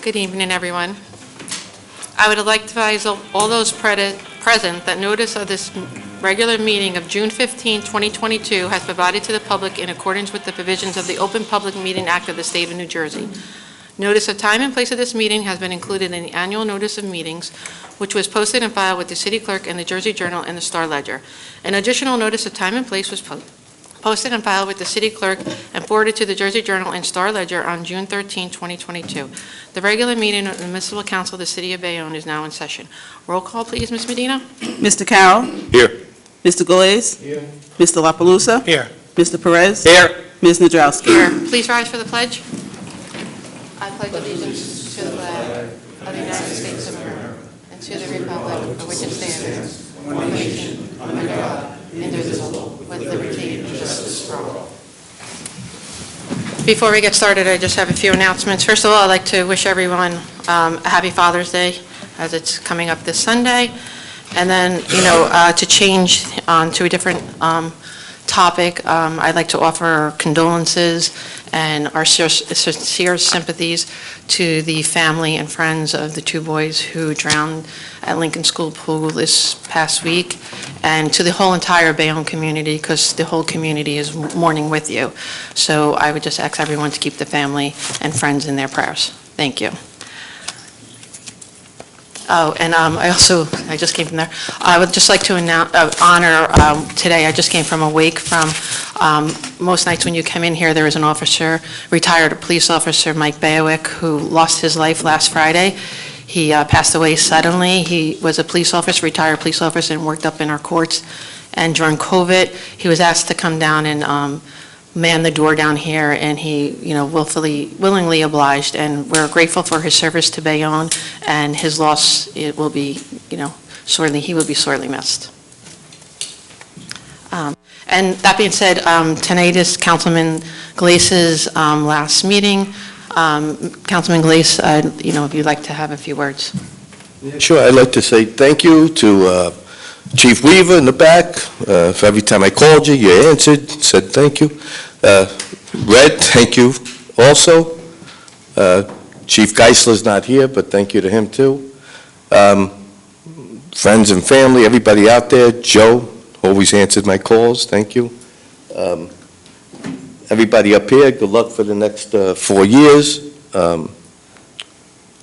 Good evening, everyone. I would like to advise all those present that notice of this regular meeting of June 15, 2022 has been provided to the public in accordance with the provisions of the Open Public Meeting Act of the State of New Jersey. Notice of time and place of this meeting has been included in the annual notice of meetings, which was posted and filed with the City Clerk and the Jersey Journal and the Star Ledger. An additional notice of time and place was posted and filed with the City Clerk and forwarded to the Jersey Journal and Star Ledger on June 13, 2022. The regular meeting of the Municipal Council of the City of Bayonne is now in session. Roll call, please, Ms. Medina. Mr. Carroll. Here. Mr. Galais. Here. Mr. La Palusa. Here. Mr. Perez. Here. Ms. Nadrowski. Here. Please rise for the pledge. I pledge allegiance to the flag of the United States of America and to the republic for which it stands, one nation, under God, indivisible, with liberty and justice for all. Before we get started, I just have a few announcements. First of all, I'd like to wish everyone a happy Father's Day, as it's coming up this Sunday. And then, to change to a different topic, I'd like to offer condolences and our sincere sympathies to the family and friends of the two boys who drowned at Lincoln School Pool this past week, and to the whole entire Bayonne community, because the whole community is mourning with you. So I would just ask everyone to keep the family and friends in their prayers. Thank you. Oh, and I just came from there. I would just like to honor today. I just came from a wake from, most nights when you come in here, there is an officer, retired police officer, Mike Bayonne, who lost his life last Friday. He passed away suddenly. He was a police officer, retired police officer, and worked up in our courts. And during COVID, he was asked to come down and man the door down here, and he, willingly obliged, and we're grateful for his service to Bayonne, and his loss, it will be, he will be sorely missed. And that being said, tonight is Councilman Glace's last meeting. Councilman Glace, if you'd like to have a few words. Sure, I'd like to say thank you to Chief Weaver in the back. For every time I called you, you answered, said thank you. Red, thank you also. Chief Geisler's not here, but thank you to him too. Friends and family, everybody out there, Joe always answered my calls, thank you. Everybody up here, good luck for the next 4 years. The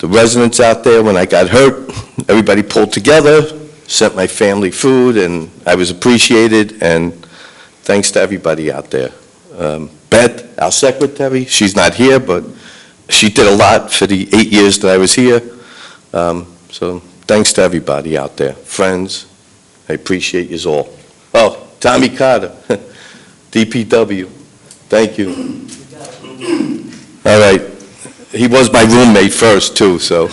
residents out there, when I got hurt, everybody pulled together, sent my family food, and I was appreciated, and thanks to everybody out there. Beth, our secretary, she's not here, but she did a lot for the 8 years that I was here. So thanks to everybody out there. Friends, I appreciate you all. Oh, Tommy Carter, DPW, thank you. All right, he was my roommate first too, so.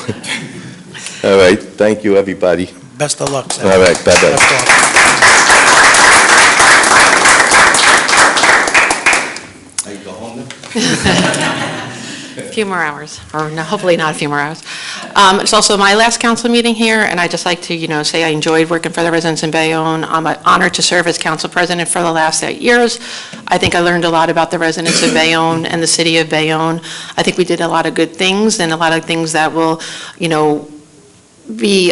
All right, thank you everybody. Best of luck, sir. All right, bye-bye. I can go home now? A few more hours, or no, hopefully not a few more hours. It's also my last council meeting here, and I'd just like to, say I enjoyed working for the residents in Bayonne. I'm honored to serve as council president for the last 8 years. I think I learned a lot about the residents of Bayonne and the city of Bayonne. I think we did a lot of good things, and a lot of things that will, be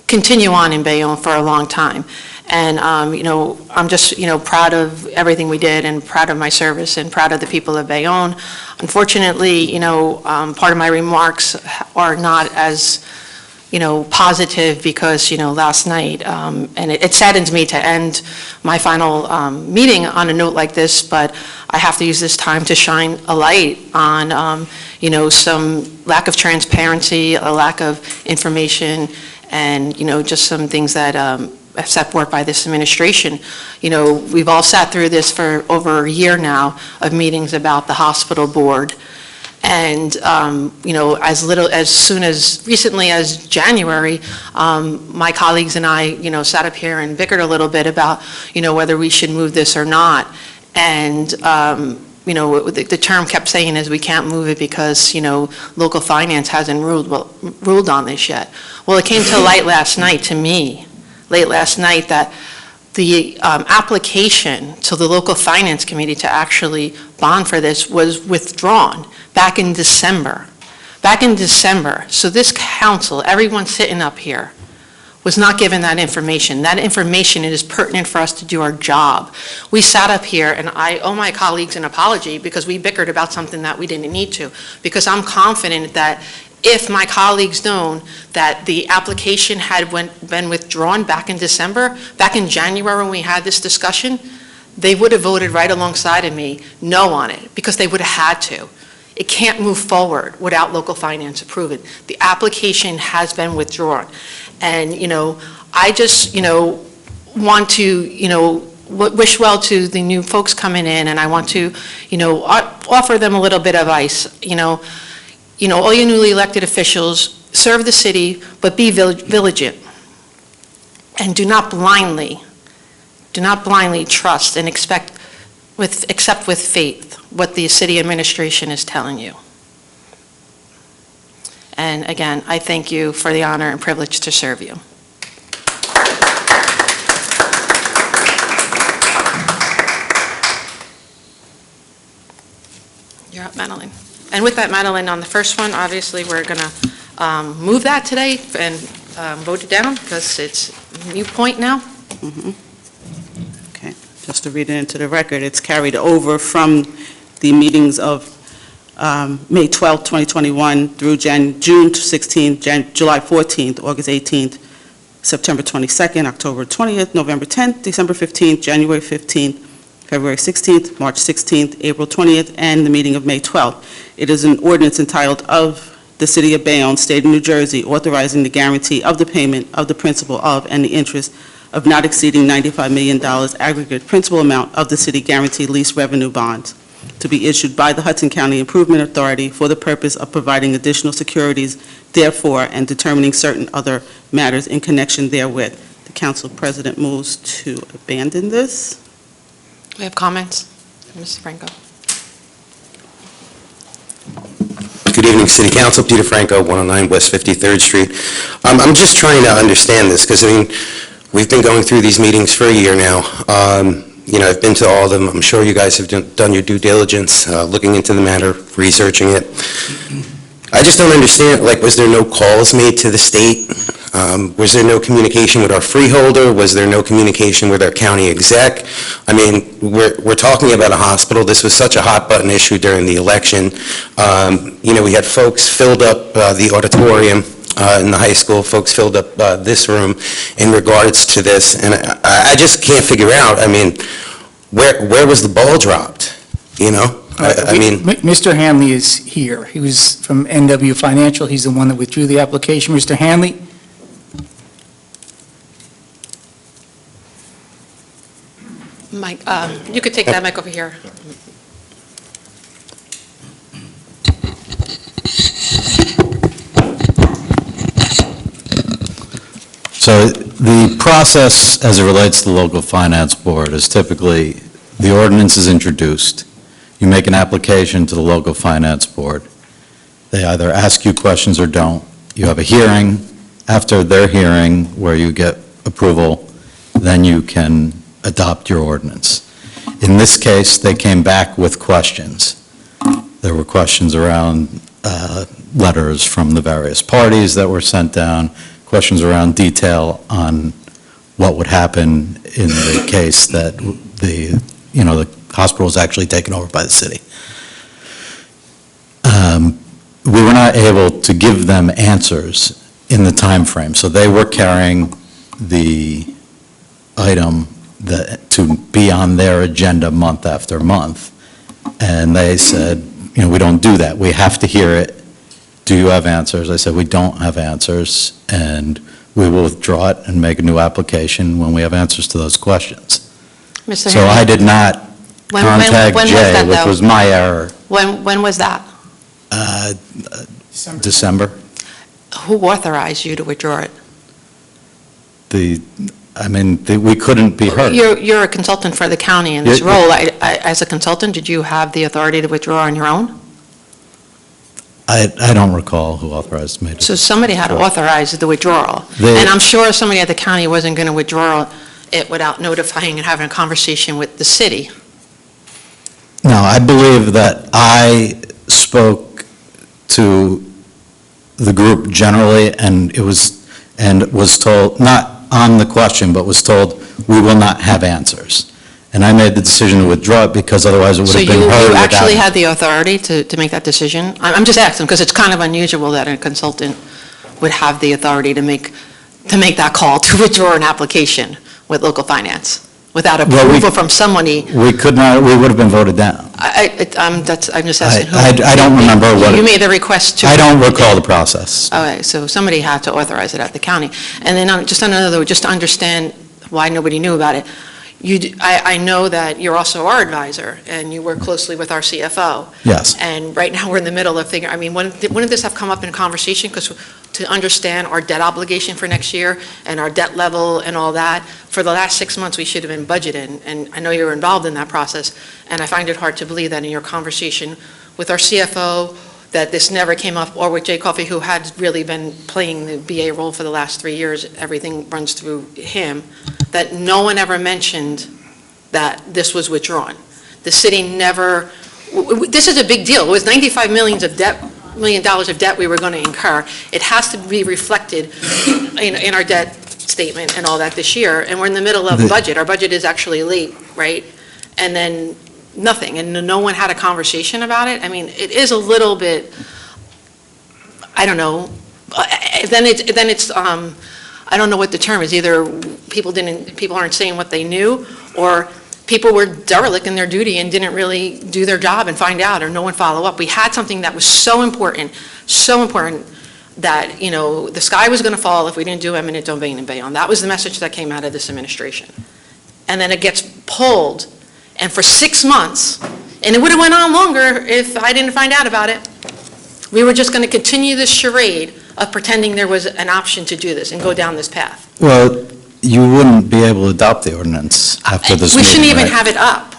continue on in Bayonne for a long time. And, I'm just, proud of everything we did, and proud of my service, and proud of the people of Bayonne. Unfortunately, part of my remarks are not as, positive because, last night, and it saddens me to end my final meeting on a note like this, but I have to use this time to shine a light on, some lack of transparency, a lack of information, and, just some things that set forth by this administration. We've all sat through this for over a year now of meetings about the hospital board. And, as soon as recently as January, my colleagues and I, sat up here and bickered a little bit about, whether we should move this or not. And, the term kept saying is we can't move it because, local finance hasn't ruled on this yet. Well, it came to light last night to me, late last night, that the application to the local finance committee to actually bond for this was withdrawn back in December. back in December. So this council, everyone sitting up here, was not given that information. That information is pertinent for us to do our job. We sat up here, and I owe my colleagues an apology because we bickered about something that we didn't need to, because I'm confident that if my colleagues known that the application had been withdrawn back in December, back in January when we had this discussion, they would have voted right alongside of me no on it, because they would have had to. It can't move forward without local finance approval. The application has been withdrawn. And, I just, want to, wish well to the new folks coming in, and I want to, offer them a little bit of advice. All your newly elected officials, serve the city, but be vigilant. And do not blindly trust and accept with faith what the city administration is telling you. And again, I thank you for the honor and privilege to serve you. You're up, Madeline. And with that, Madeline, on the first one, obviously, we're going to move that today and vote it down because it's a new point now. Okay, just to read it into the record, it's carried over from the meetings of May 12, 2021 through June 16th, July 14th, August 18th, September 22nd, October 20th, November 10th, December 15th, January 15th, February 16th, March 16th, April 20th, and the meeting of May 12th. It is an ordinance entitled of the City of Bayonne, State of New Jersey, authorizing the guarantee of the payment of the principal of and the interest of not exceeding $95 million aggregate principal amount of the city guaranteed lease revenue bonds to be issued by the Hudson County Improvement Authority for the purpose of providing additional securities therefore and determining certain other matters in connection therewith. The council president moves to abandon this. We have comments? Mr. Franco. Good evening, City Council. Peter Franco, 109 West 53rd Street. I'm just trying to understand this because, we've been going through these meetings for a year now. I've been to all of them. I'm sure you guys have done your due diligence, looking into the matter, researching it. I just don't understand, was there no calls made to the state? Was there no communication with our freeholder? Was there no communication with our county exec? We're talking about a hospital. This was such a hot-button issue during the election. We had folks filled up the auditorium in the high school. Folks filled up this room in regards to this. And I just can't figure out, where was the ball dropped, Mr. Hanley is here. He was from NW Financial. He's the one that withdrew the application. Mr. Hanley? Mike, you could take that mic over here. So the process as it relates to the local finance board is typically the ordinance is introduced. You make an application to the local finance board. They either ask you questions or don't. You have a hearing. After their hearing where you get approval, then you can adopt your ordinance. In this case, they came back with questions. There were questions around letters from the various parties that were sent down, questions around detail on what would happen in the case that the hospital was actually taken over by the city. We were not able to give them answers in the time frame, so they were carrying the item to be on their agenda month after month, and they said, we don't do that. We have to hear it. Do you have answers? I said, we don't have answers, and we will withdraw it and make a new application when we have answers to those questions. Mr. So Hanley, I did not contact when was Jay, that, which though? was my error. When was that? December. Who authorized you to withdraw it? We couldn't be heard. You're a consultant for the county in this Yeah. role. As a consultant, did you have the authority to withdraw on your own? I don't recall who authorized me to. So somebody had to Sure. authorize the withdrawal. And I'm sure somebody at the county wasn't going to withdraw it without notifying and having a conversation with the city. No, I believe that I spoke to the group generally, and was told, not on the question, but was told, we will not have answers. And I made the decision to withdraw it because otherwise it would So have you been heard without... actually had the authority to make that decision? I'm just asking, because it's kind of unusual that a consultant would have the authority to make that call to withdraw an application with local finance without Well, approval from somebody. We could not, we would have been voted down. I'm just asking who. I don't remember what... You made the request to. I don't recall the process. Okay, so somebody had to authorize it at the county. And then just to understand why nobody knew about it, I know that you're also our advisor, and you work closely with our CFO. Yes. And right now, we're in the middle of figuring, wouldn't this have come up in conversation? Because to understand our debt obligation for next year and our debt level and all that, for the last 6 months, we should have been budgeting. And I know you're involved in that process, and I find it hard to believe that in your conversation with our CFO, that this never came up, or with Jay Coffey, who had really been playing the BA role for the last 3 years, everything runs through him, that no one ever mentioned that this was withdrawn. The city never, this is a big deal. It was $95 million of debt we were going to incur. It has to be reflected in our debt statement and all that this year, and we're in the middle of a budget. Our budget is actually late, right? And then nothing, and no one had a conversation about it. I mean, it is a little bit, I don't know, then it's I don't know what the term is. Either people aren't saying what they knew, or people were derelict in their duty and didn't really do their job and find out, or no one follow up. We had something that was so important that, the sky was going to fall if we didn't do eminent domain in Bayonne. That was the message that came out of this administration. And then it gets pulled, and for 6 months, and it would have went on longer if I didn't find out about it. We were just going to continue this charade of pretending there was an option to do this and go down this path. Well, you wouldn't be able to adopt the ordinance after this meeting, We shouldn't even right? have it up.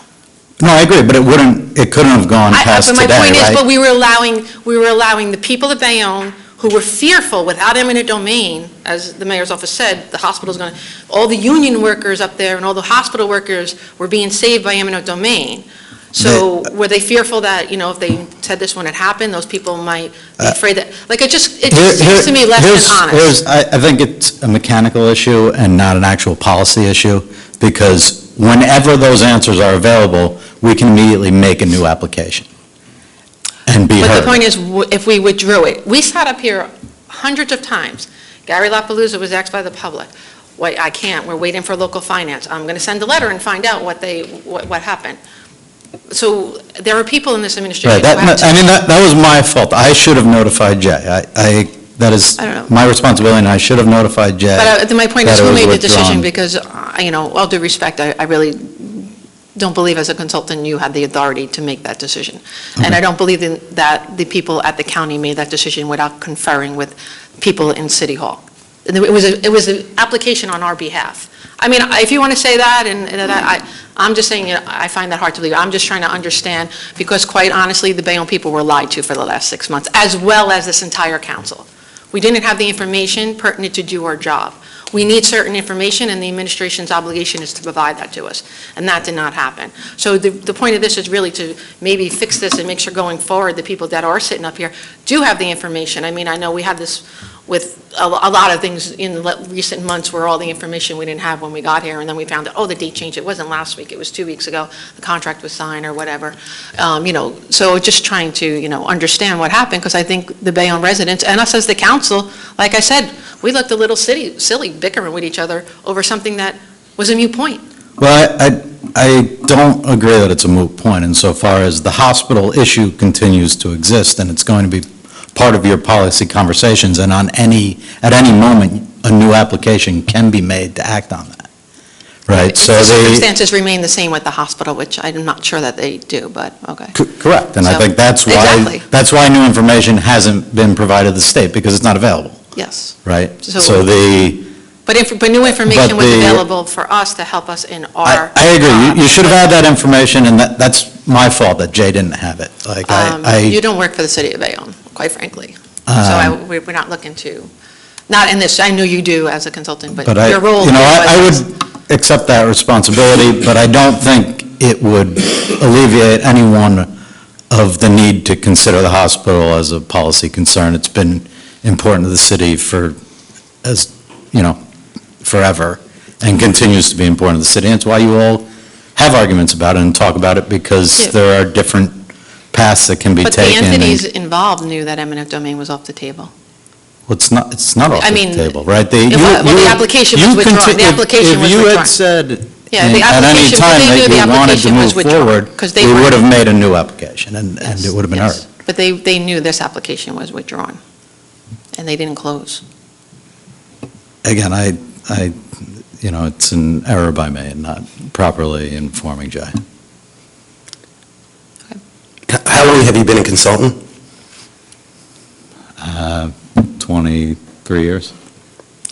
No, I agree, but it couldn't have gone past But today, my point is, right? but we were allowing the people of Bayonne who were fearful without eminent domain, as the mayor's office said, the hospital's going to, all the union workers up there and all the hospital workers were being saved by eminent domain. So were they fearful that, if they said this when it happened, those people might be afraid that, it just seems to me less than honest. I think it's a mechanical issue and not an actual policy issue, because whenever those answers are available, we can immediately make a new application and be heard. But the point is, if we withdrew it, we sat up here hundreds of times. Gary LaPalooza was asked by the public, "Wait, I can't, we're waiting for local finance. I'm going to send a letter and find out what happened." So there are people in this administration Right, who have to... that was my fault. I should have notified Jay. That is I don't know. my responsibility, and I should have notified Jay. But my point is, that it who was made the decision? withdrawn. Because, all due respect, I really don't believe as a consultant you had the authority to make that decision. And I don't believe that the people at the county made that decision without conferring with people in City Hall. And it was an application on our behalf. I mean, if you want to say that, I'm just saying, I find that hard to believe. I'm just trying to understand, because quite honestly, the Bayonne people were lied to for the last 6 months, as well as this entire council. We didn't have the information pertinent to do our job. We need certain information, and the administration's obligation is to provide that to us, and that did not happen. So the point of this is really to maybe fix this and make sure going forward, the people that are sitting up here do have the information. I mean, I know we had this with a lot of things in recent months where all the information we didn't have when we got here, and then we found out, the date changed. It wasn't last week, it was 2 weeks ago. The contract was signed or whatever. So just trying to, understand what happened, because I think the Bayonne residents and us as the council, like I said, we looked a little silly bickering with each other over something that was a moot point. Well, I don't agree that it's a moot point insofar as the hospital issue continues to exist, and it's going to be part of your policy conversations, and at any moment, a new application can be made to act on that, right? If the circumstances remain the same with the hospital, which I'm not sure that they do, but okay. Correct, and I think that's Exactly. why new information hasn't been provided to the state, because it's not available, Yes. right? So- But new information was available for us to help us in our... I agree. You should have had that information, and that's my fault that Jay didn't have it. You don't work for the city of Bayonne, quite frankly. So we're not looking to, not in this, I know you do as a consultant, but your role... I would accept that responsibility, but I don't think it would alleviate anyone of the need to consider the hospital as a policy concern. It's been important to the city forever, and continues to be important to the city. And it's why you all have arguments about it and talk about it, because Yeah. there are different paths that can be But the taken. entities involved knew that eminent domain was off the table. Well, it's not off I the mean, table, right? the application was withdrawn. The application was If you withdrawn. had said Yeah, the at any application, but time they knew that the you wanted to application move was withdrawn, forward, 'cause they we weren't- would have made a new application, and it would have been heard. Yes. But they knew this application was withdrawn, and they didn't close. Again, it's an error by me in not properly informing Jay. How long have you been a consultant? 23 years.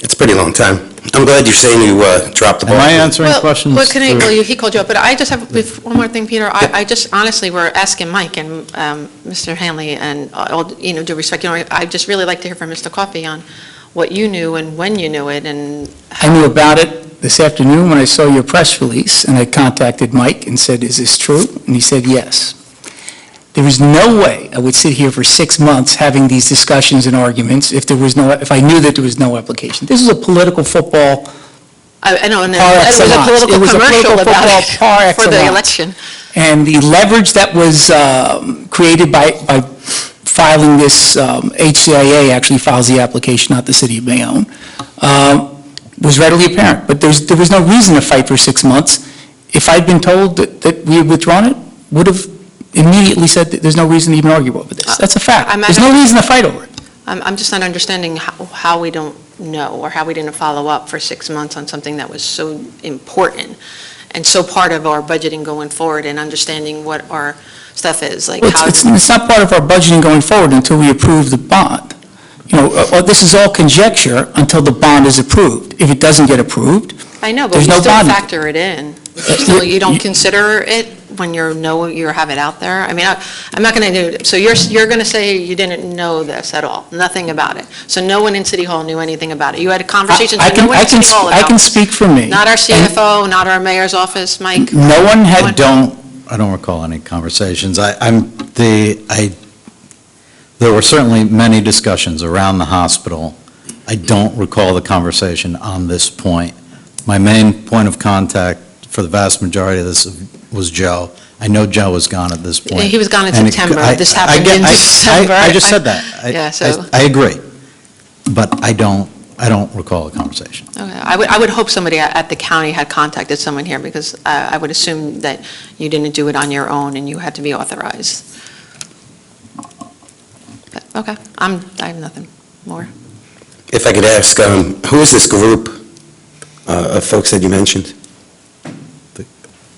It's a pretty long time. I'm glad you're saying you dropped the ball. Am I answering Well, questions? what can I, for- well, he called you up, but I just have one more thing, Peter. I just honestly, we're asking Mike and Mr. Hanley, and all, due respect, I just really like to hear from Mr. Coffey on what you knew and when you knew it, and I knew about it this afternoon when I saw your press release, and I contacted Mike and said, "Is this true?" And he said, "Yes." There is no way I would sit here for 6 months having these discussions and arguments if I knew that there was no application. This is a political football I know, and Par it was a excellence. political It was a commercial political about football it par for the excellence. election. And the leverage that was created by filing this, HCIA actually files the application, not the city of Bayonne, was readily apparent. But there was no reason to fight for 6 months. If I'd been told that we had withdrawn it, would have immediately said that there's no reason to even argue over this. That's a fact. I'm There's no reason to fight over it. I'm just not understanding how we don't know, or how we didn't follow up for 6 months on something that was so important and so part of our budgeting going forward, and understanding what our stuff is, like Well, how... It's not part of our budgeting going forward until we approve the bond. This is all conjecture until the bond is approved. If it doesn't get approved, I know, but there's we no still bond. factor it in. You don't consider it when you have it out there? I mean, I'm not going to do, so you're going to say you didn't know this at all, nothing about it. So no one in City Hall knew anything about it. You had conversations with no one in City Hall I about can it. speak for me. Not our CFO, not our mayor's office, Mike. No one had, I don't recall any conversations. There were certainly many discussions around the hospital. I don't recall the conversation on this point. My main point of contact for the vast majority of this was Joe. I know Joe was gone at this point. He was gone in And September. This happened in December. I just said that. Yeah, so- I agree, but I don't recall a conversation. Okay. I would hope somebody at the county had contacted someone here, because I would assume that you didn't do it on your own and you had to be authorized. But, okay, I have nothing more. If I could ask, who is this group of folks that you mentioned?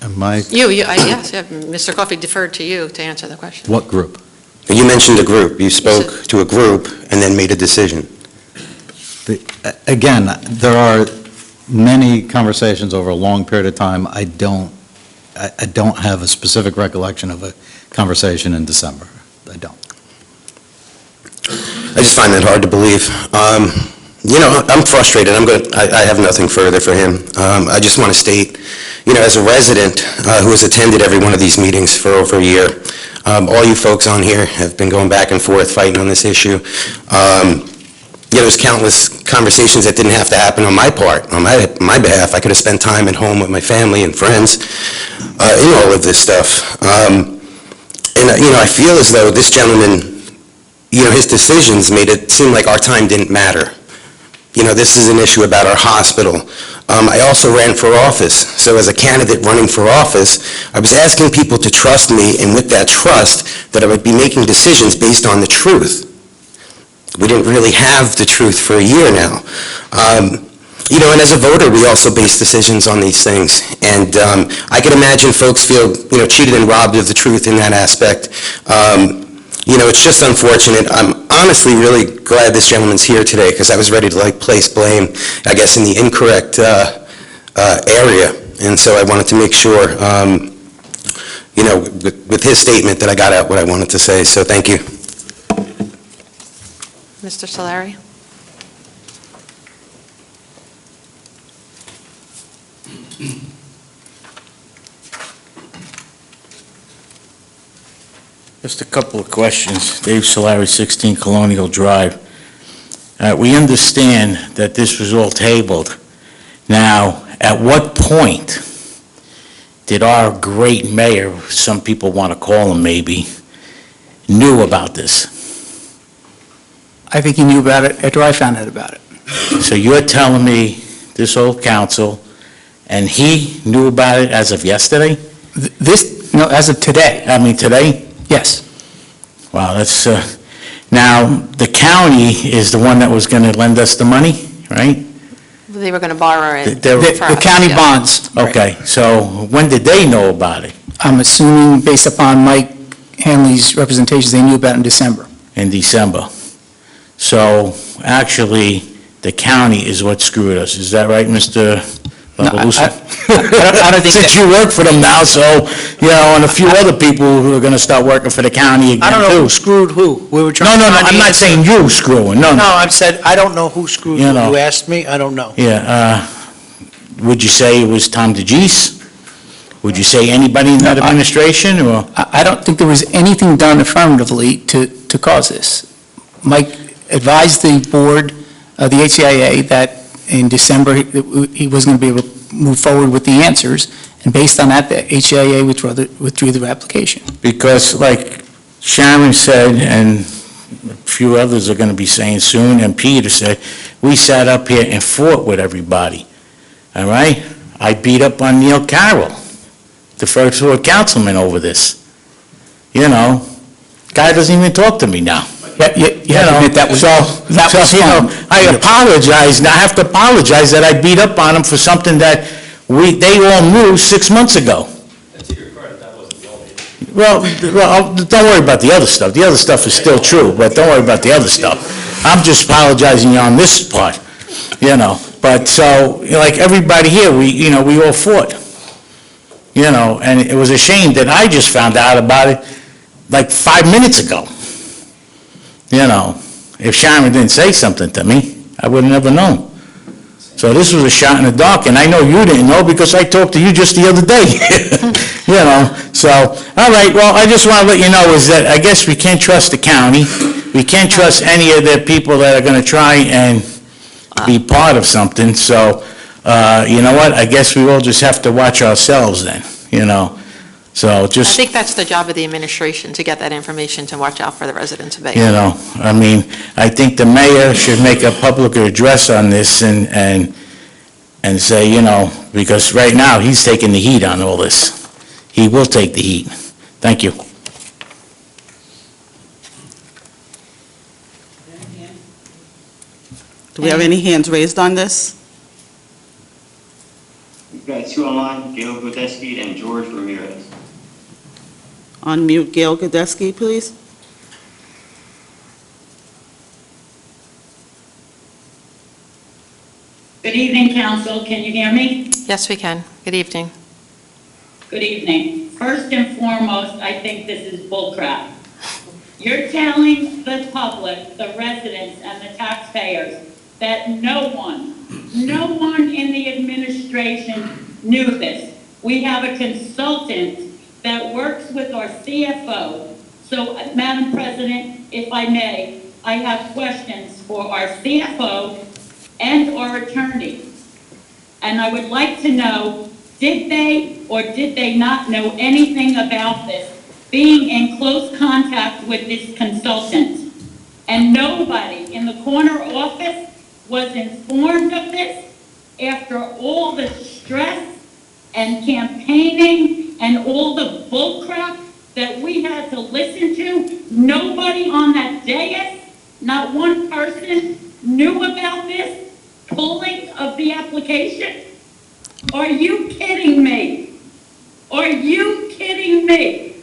Am I, Yes, Mr. Coffey deferred to you to answer the question. what group? You mentioned a group. You spoke to a group and then made a decision. Again, there are many conversations over a long period of time. I don't have a specific recollection of a conversation in December. I don't. I just find that hard to believe. I'm frustrated. I have nothing further for him. I just want to state, as a resident who has attended every one of these meetings for over a year, all you folks on here have been going back and forth fighting on this issue. There's countless conversations that didn't have to happen on my part, on my behalf. I could have spent time at home with my family and friends in all of this stuff. I feel as though this gentleman, his decisions made it seem like our time didn't matter. This is an issue about our hospital. I also ran for office, so as a candidate running for office, I was asking people to trust me, and with that trust, that I would be making decisions based on the truth. We didn't really have the truth for a year now. And as a voter, we also base decisions on these things. And I can imagine folks feel, cheated and robbed of the truth in that aspect. It's just unfortunate. I'm honestly really glad this gentleman's here today, because I was ready to place blame, I guess, in the incorrect area. And so I wanted to make sure, with his statement, that I got out what I wanted to say. So thank you. Mr. Solari? Just a couple of questions. Dave Solari, 16 Colonial Drive. We understand that this was all tabled. Now, at what point did our great mayor, some people want to call him maybe, knew about this? I think he knew about it after I found out about it. So you're telling me this whole council, and he knew about it as of yesterday? No, as of today, I mean, today? yes. Wow, that's, now, the county is the one that was going to lend us the money, right? They were going to borrow it. They were- for The us, county yeah. bonds. Okay, so when did they know about it? I'm assuming, based upon Mike Hanley's representations, they knew about it in December. In December. So actually, the county is what screwed us. Is that right, Mr. No, Labalusa? I don't think Since that- you work for them now, so, you know, and a few other people who are going to start working for the county again, I don't know too. who screwed who. We were No, trying no, to no, find I'm the not answer. saying you screwing, no, No, no. I've said, I don't know who screwed You who. know. You asked me, I don't know. Yeah, would you say it was Tom DeGeese? Would you say anybody in that administration, or? I don't think there was anything done affirmatively to cause this. Mike advised the board, the HCIA, that in December, he wasn't going to be able to move forward with the answers, and based on that, the HCIA withdrew the application. Because like Sharon said, and a few others are going to be saying soon, and Peter said, we sat up here and fought with everybody, all right? I beat up on Neil Carroll, the first floor councilman, over this. You know, guy doesn't even talk to me now. You have to admit that was fun. I apologize, and I have to apologize that I beat up on him for something that they all knew 6 months ago. Well, don't worry about the other stuff. The other stuff is still true, but don't worry about the other stuff. I'm just apologizing on this part, you know. But so, you know, like everybody here, we all fought. You know, and it was a shame that I just found out about it like 5 minutes ago. You know, if Sharon didn't say something to me, I would have never known. So this was a shot in the dark, and I know you didn't know because I talked to you just the other day. You know, so, all right, well, I just want to let you know is that I guess we can't trust the county. We can't trust any of the people that are going to try and be part of something. So, you know what, I guess we all just have to watch ourselves then, you know. So I just, think that's the job of the administration, to get that information, to watch out for the residents of you Bayonne. know, I mean, I think the mayor should make a public address on this and say, you know, because right now, he's taking the heat on all this. He will take the heat. Thank you. Do we have any hands raised on this? We've got two online, Gail Godeski and George Ramirez. Unmute Gail Godeski, please. Good evening, council. Can you hear me? Yes, we can. Good evening. Good evening. First and foremost, I think this is bullcrap. You're telling the public, the residents, and the taxpayers that no one in the administration knew this. We have a consultant that works with our CFO. So, Madam President, if I may, I have questions for our CFO and our attorney. And I would like to know, did they or did they not know anything about this, being in close contact with this consultant? And nobody in the corner office was informed of this after all the stress and campaigning and all the bullcrap that we had to listen to. Nobody on that dais, not one person, knew about this pulling of the application? Are you kidding me? Are you kidding me?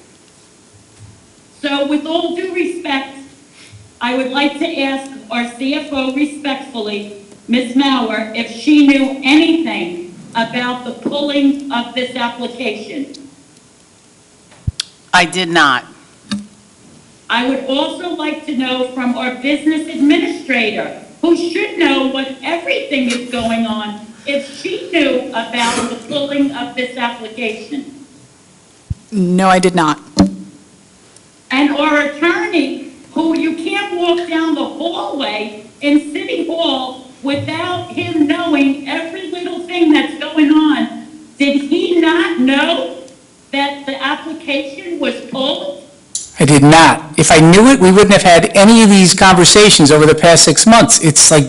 So with all due respect, I would like to ask our CFO respectfully, Ms. Mauer, if she knew anything about the pulling of this application. I did not. I would also like to know from our business administrator, who should know what everything is going on, if she knew about the pulling of this application. No, I did not. And our attorney, who you can't walk down the hallway in City Hall without him knowing every little thing that's going on? Did he not know that the application was pulled? I did not. If I knew it, we wouldn't have had any of these conversations over the past 6 months. It's like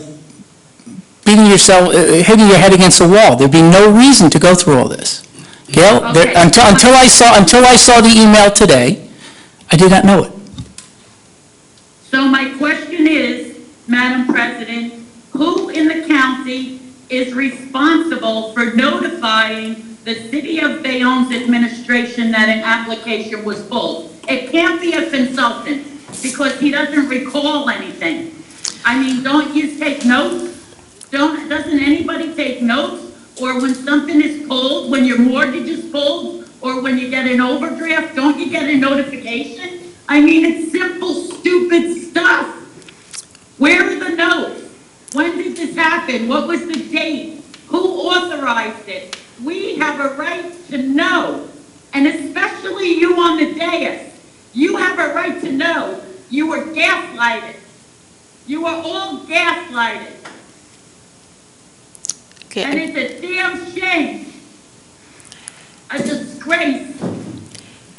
beating yourself, hitting your head against the wall. There'd be no reason to go through all this. Gail, Okay. until I saw the email today, I did not know it. So my question is, Madam President, who in the county is responsible for notifying the City of Bayonne's administration that an application was pulled? It can't be a consultant, because he doesn't recall anything. I mean, don't you take notes? Doesn't anybody take notes? Or when something is pulled, when your mortgage is pulled, or when you get an overdraft, don't you get a notification? I mean, it's simple, stupid stuff. Where are the notes? When did this happen? What was the date? Who authorized it? We have a right to know, and especially you on the dais. You have a right to know. You were gaslighted. You were all gaslighted. Okay. And it's a damn shame. A disgrace.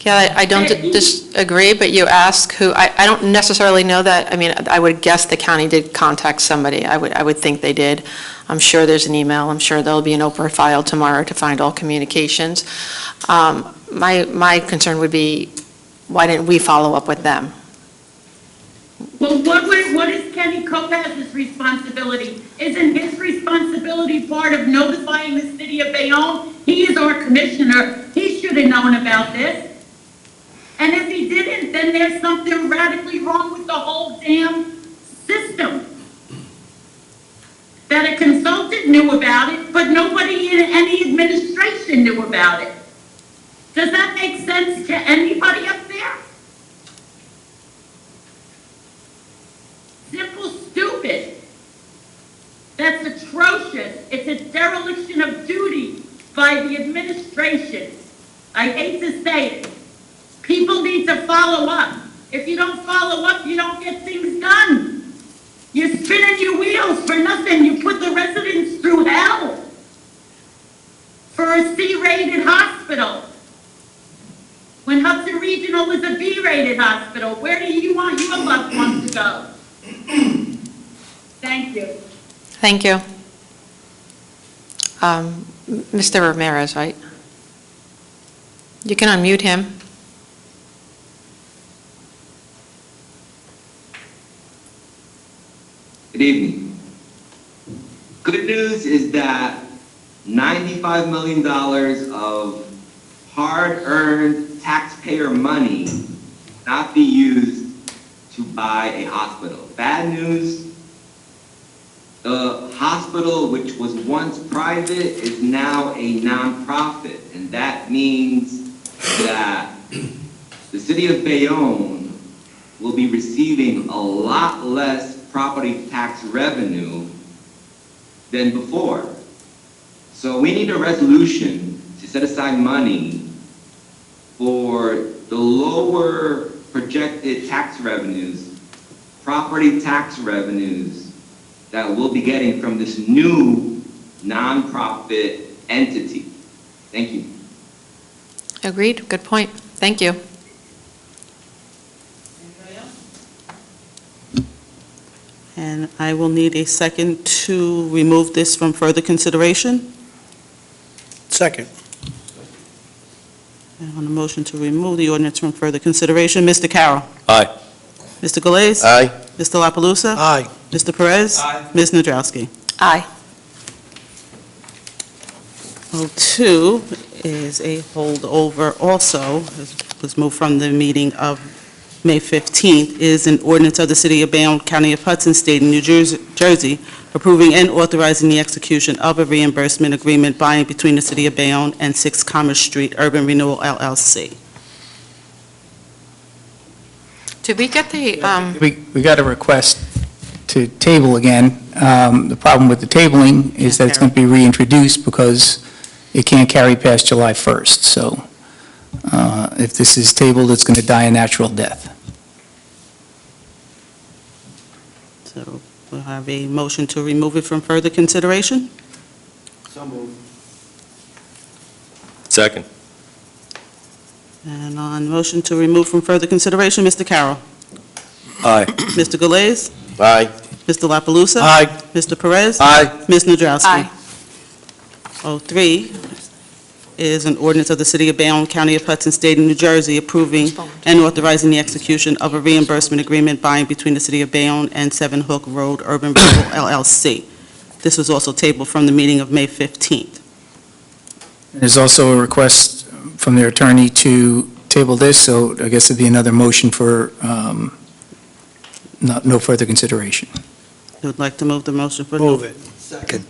Yeah, I don't disagree, but you ask who, I don't necessarily know that. I mean, I would guess the county did contact somebody. I would think they did. I'm sure there's an email. I'm sure there'll be an Oprah file tomorrow to find all communications. My concern would be, why didn't we follow up with them? Well, what is Kenny Kopaz's responsibility? Isn't his responsibility part of notifying the City of Bayonne? He is our commissioner. He should have known about this. And if he didn't, then there's something radically wrong with the whole damn system. That a consultant knew about it, but nobody in any administration knew about it. Does that make sense to anybody up there? Simple, stupid. That's atrocious. It's a dereliction of duty by the administration. I hate to say it. People need to follow up. If you don't follow up, you don't get things done. You're spinning your wheels for nothing. You put the residents through hell for a C-rated hospital. When Hudson Regional was a B-rated hospital, where do you want your loved ones to go? Thank you. Thank you. Mr. Ramirez, right? You can unmute him. Good evening. Good news is that $95 million of hard-earned taxpayer money will not be used to buy a hospital. Bad news, the hospital, which was once private, is now a nonprofit, and that means that the City of Bayonne will be receiving a lot less property tax revenue than before. So we need a resolution to set aside money for the lower projected tax revenues, property tax revenues that we'll be getting from this new nonprofit entity. Thank you. Agreed. Good point. Thank you. And I will need a second to remove this from further consideration. Second. And on the motion to remove the ordinance from further consideration, Mr. Carroll. Aye. Mr. Galais. Aye. Mr. La Palusa? Aye. Mr. Perez? Aye. Ms. Nadrowski? Aye. 02 is a holdover also, was moved from the meeting of May 15th, is an ordinance of the City of Bayonne, County of Hudson, State of New Jersey, approving and authorizing the execution of a reimbursement agreement by and between the City of Bayonne and 6 Commerce Street Urban Renewal LLC. Did we get the, We got a request to table again. The problem with the tabling is that it's going to be reintroduced because it can't carry past July 1st. So if this is tabled, it's going to die a natural death. So We'll have a motion to remove it from further consideration. Second. And on motion to remove from further consideration, Mr. Carroll. Aye. Mr. Galais. Aye. Mr. La Palusa? Aye. Mr. Perez? Aye. Ms. Nadrowski? Aye. 03 is an ordinance of the City of Bayonne, County of Hudson, State of New Jersey, approving and authorizing the execution of a reimbursement agreement by and between the City of Bayonne and 7 Hook Road Urban Renewal LLC. This was also tabled from the meeting of May 15th. There's also a request from their attorney to table this, so I guess it'd be another motion for no further consideration. Who would like to move the motion for? Move it. Second.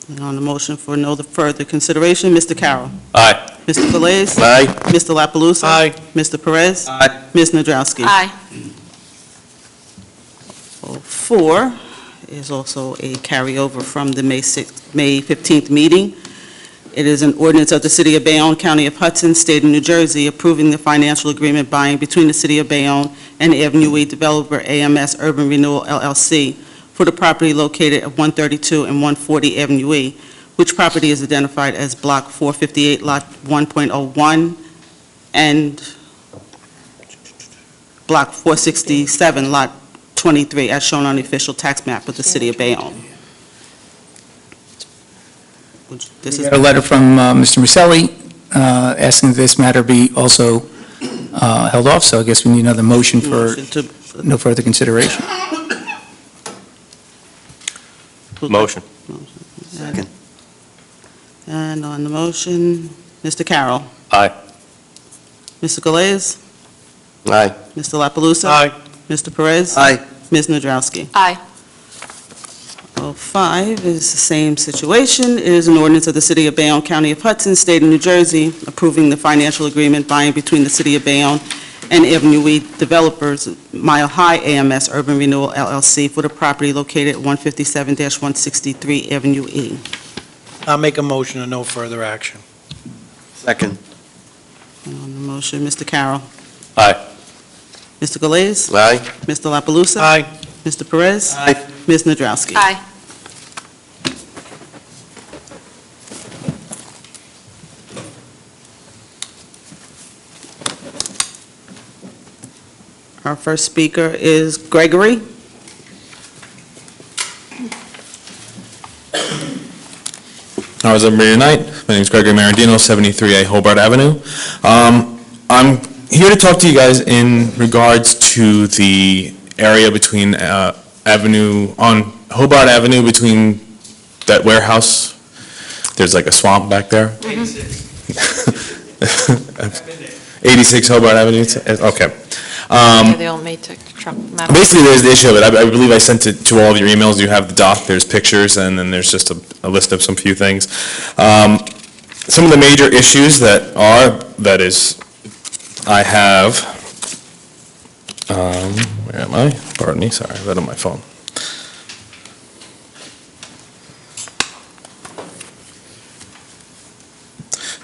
And on the motion for no further consideration, Mr. Carroll. Aye. Mr. Galais. Aye. Mr. La Palusa? Aye. Mr. Perez? Aye. Ms. Nadrowski? Aye. 04 is also a carryover from the May 15th meeting. It is an ordinance of the City of Bayonne, County of Hudson, State of New Jersey, approving the financial agreement by and between the City of Bayonne and Avenue E developer AMS Urban Renewal LLC for the property located at 132 and 140 Avenue E, which property is identified as Block 458, Lot 1.01, and Block 467, Lot 23, as shown on the official tax map of the City of Bayonne. This We is got a letter from Mr. Maselli asking that this matter be also held off, so I guess we need another motion for motion to no further consideration. Motion. Second. And on the motion, Mr. Carroll. Aye. Mr. Galais. Aye. Mr. La Palusa? Aye. Mr. Perez? Aye. Ms. Nadrowski? Aye. 05 is the same situation. It is an ordinance of the City of Bayonne, County of Hudson, State of New Jersey, approving the financial agreement by and between the City of Bayonne and Avenue E developers, Mile High AMS Urban Renewal LLC, for the property located at 157-163 Avenue E. I'll make a motion of no further action. Second. And on the motion, Mr. Carroll. Aye. Mr. Galais? Aye. Mr. La Palusa? Aye. Mr. Perez? Aye. Ms. Nadrowski? Aye. Our first speaker is Gregory. How is everybody tonight? My name is Gregory Marandino, 73A Hobart Avenue. I'm here to talk to you guys in regards to the area between on Hobart Avenue, between that warehouse. There's like a swamp back there. 86 Hobart Avenue, okay. Yeah, they all made to truck map. Basically, there's the issue of it. I believe I sent it to all of your emails. You have the doc, there's pictures, and then there's just a list of some few things. Some of the major issues I have, where am I? Pardon me, sorry, I read on my phone.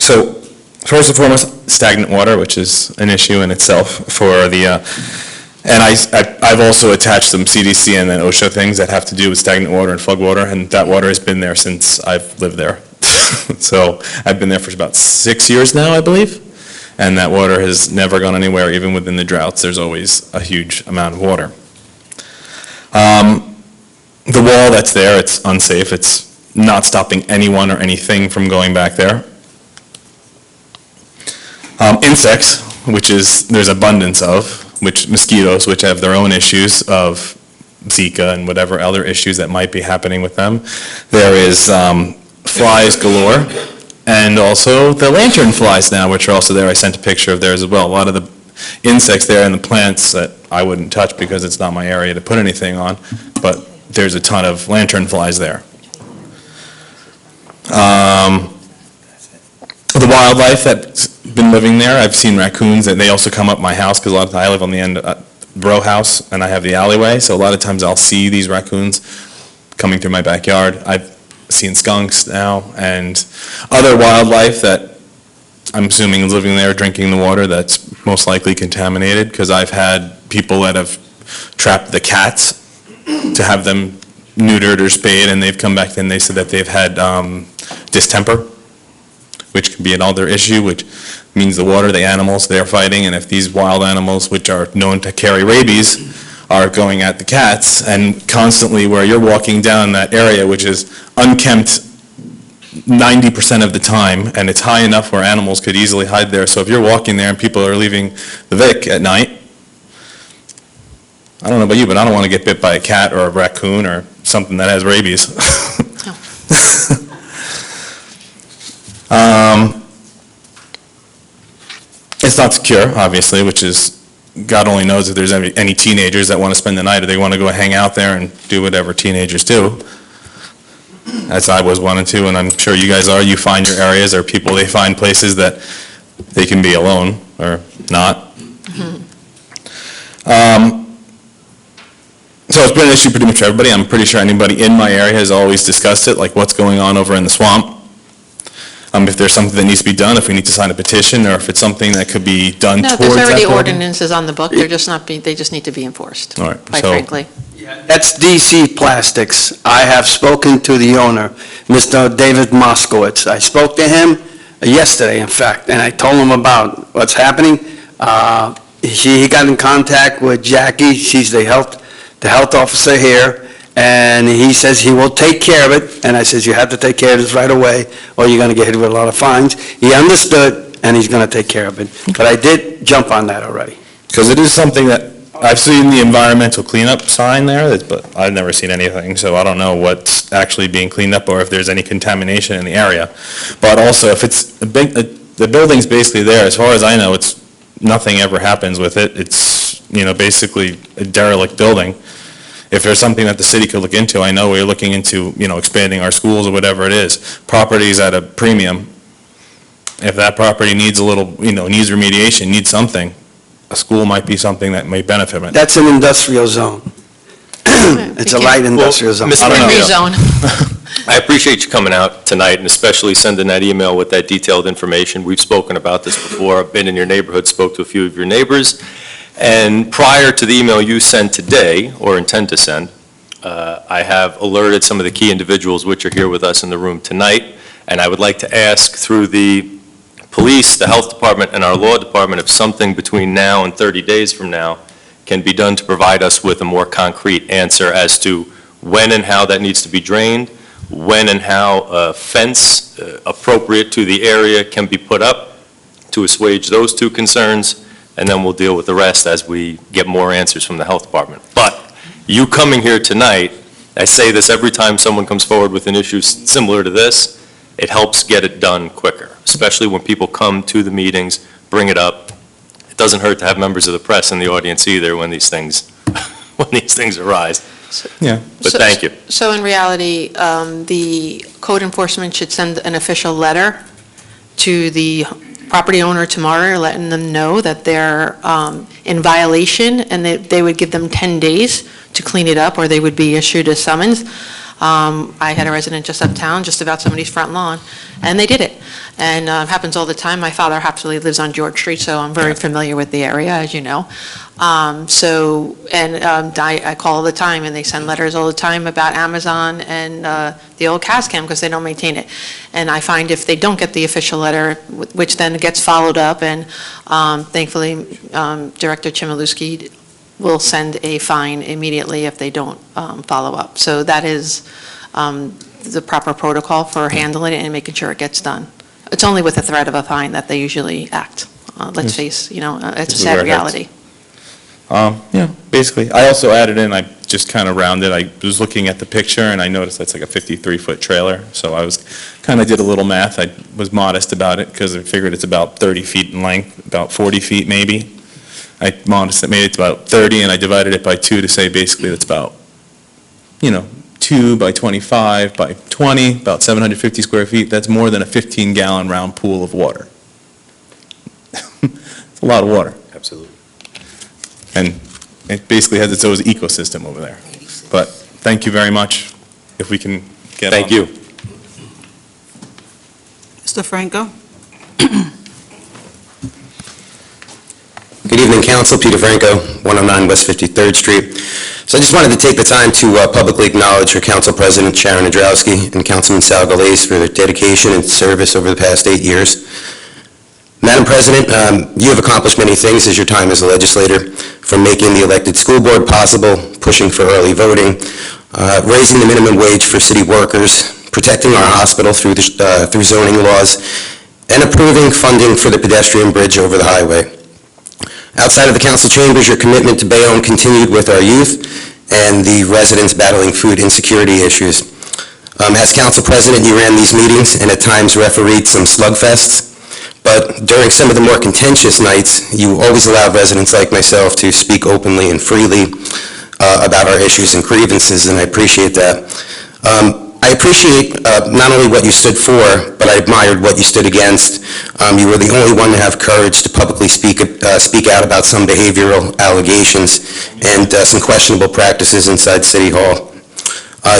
So, first and foremost, stagnant water, which is an issue in itself for the, and I've also attached some CDC and then OSHA things that have to do with stagnant water and flood water, and that water has been there since I've lived there. So I've been there for about 6 years now, I believe, and that water has never gone anywhere, even within the droughts. There's always a huge amount of water. The wall that's there, it's unsafe. It's not stopping anyone or anything from going back there. Insects, which there's abundance of, mosquitoes, which have their own issues of Zika and whatever other issues that might be happening with them. There is flies galore, and also the lantern flies now, which are also there. I sent a picture of theirs as well. A lot of the insects there and the plants that I wouldn't touch because it's not my area to put anything on, but there's a ton of lantern flies there. The wildlife that's been living there, I've seen raccoons, and they also come up my house because a lot of times I live on the end row house and I have the alleyway, so a lot of times I'll see these raccoons coming through my backyard. I've seen skunks now and other wildlife that I'm assuming is living there drinking the water that's most likely contaminated, because I've had people that have trapped the cats to have them neutered or spayed, and they've come back and they said that they've had distemper, which can be another issue, which means the water, the animals they're fighting, and if these wild animals, which are known to carry rabies, are going at the cats, and constantly where you're walking down that area, which is unkempt 90% of the time, and it's high enough where animals could easily hide there. So if you're walking there and people are leaving the Vic at night, I don't know about you, but I don't want to get bit by a cat or a raccoon or something that has rabies. It's not secure, obviously, which is, God only knows if there's any teenagers that want to spend the night or they want to go hang out there and do whatever teenagers do. As I was wanting to, and I'm sure you guys are. You find your areas, or people, they find places that they can be alone or not. So it's been an issue pretty much for everybody. I'm pretty sure anybody in my area has always discussed it, like what's going on over in the swamp. If there's something that needs to be done, if we need to sign a petition, or if it's something that could be done No, towards there's that already building. ordinances on the book, they're just not being, they just need to be enforced, All right, quite so- frankly. That's DC Plastics. I have spoken to the owner, Mr. David Moskowitz. I spoke to him yesterday, in fact, and I told him about what's happening. He got in contact with Jackie, she's the health officer here, and he says he will take care of it, and I says, you have to take care of this right away, or you're going to get hit with a lot of fines. He understood, and he's going to take care of it. But I did jump on that already. Because it is something that, I've seen the environmental cleanup sign there, but I've never seen anything, so I don't know what's actually being cleaned up or if there's any contamination in the area. But also, if it's the building's basically there, as far as I know, it's, nothing ever happens with it. It's, basically a derelict building. If there's something that the city could look into, I know we're looking into, expanding our schools or whatever it is. Property's at a premium. If that property needs a little, needs remediation, needs something, a school might be something that may benefit from it. That's an industrial zone. It's a light industrial zone. Mr. Free Mayor, zone. I appreciate you coming out tonight and especially sending that email with that detailed information. We've spoken about this before. I've been in your neighborhood, spoke to a few of your neighbors. And prior to the email you sent today, or intend to send, I have alerted some of the key individuals which are here with us in the room tonight. And I would like to ask through the police, the health department, and our law department if something between now and 30 days from now can be done to provide us with a more concrete answer as to when and how that needs to be drained, when and how a fence appropriate to the area can be put up to assuage those two concerns, and then we'll deal with the rest as we get more answers from the health department. But you coming here tonight, I say this every time someone comes forward with an issue similar to this, it helps get it done quicker, especially when people come to the meetings, bring it up. It doesn't hurt to have members of the press in the audience either when these things, arise. Yeah. But thank you. So in reality, the code enforcement should send an official letter to the property owner tomorrow, letting them know that they're in violation, and they would give them 10 days to clean it up, or they would be issued a summons. I had a resident just uptown, just about somebody's front lawn, and they did it. And it happens all the time. My father actually lives on George Street, so I'm very familiar with the area, as you know. I call all the time, and they send letters all the time about Amazon and the old CAS-CAM because they don't maintain it. And I find if they don't get the official letter, which then gets followed up, and thankfully Director Chmielewski will send a fine immediately if they don't follow up. So that is the proper protocol for handling it and making sure it gets done. It's only with the threat of a fine that they usually act. Let's face, it's a sad reality. Yeah, basically. I also added in, I just kind of rounded, I was looking at the picture and I noticed that's like a 53-foot trailer. So I did a little math. I was modest about it because I figured it's about 30 feet in length, about 40 feet maybe. I made it to about 30 and I divided it by 2 to say basically it's about, 2 by 25 by 20, about 750 square feet. That's more than a 15-gallon round pool of water. It's a lot of water. Absolutely. And it basically has its own ecosystem over there. But thank you very much. If we can get on. Thank you. Mr. Franco? Good Good evening, Council. Peter Franco, 109 West 53rd Street. So I just wanted to take the time to publicly acknowledge your Council President, Sharon Nadrowski, and Councilman Sal Galais for their dedication and service over the past 8 years. Madam President, you have accomplished many things as your time as a legislator, from making the elected school board possible, pushing for early voting, raising the minimum wage for city workers, protecting our hospital through zoning laws, and approving funding for the pedestrian bridge over the highway. Outside of the council chambers, your commitment to Bayonne continued with our youth and the residents battling food insecurity issues. As council president, you ran these meetings and at times refereed some slugfests, but during some of the more contentious nights, you always allowed residents like myself to speak openly and freely about our issues and grievances, and I appreciate that. I appreciate not only what you stood for, but I admired what you stood against. You were the only one to have courage to publicly speak out about some behavioral allegations and some questionable practices inside City Hall.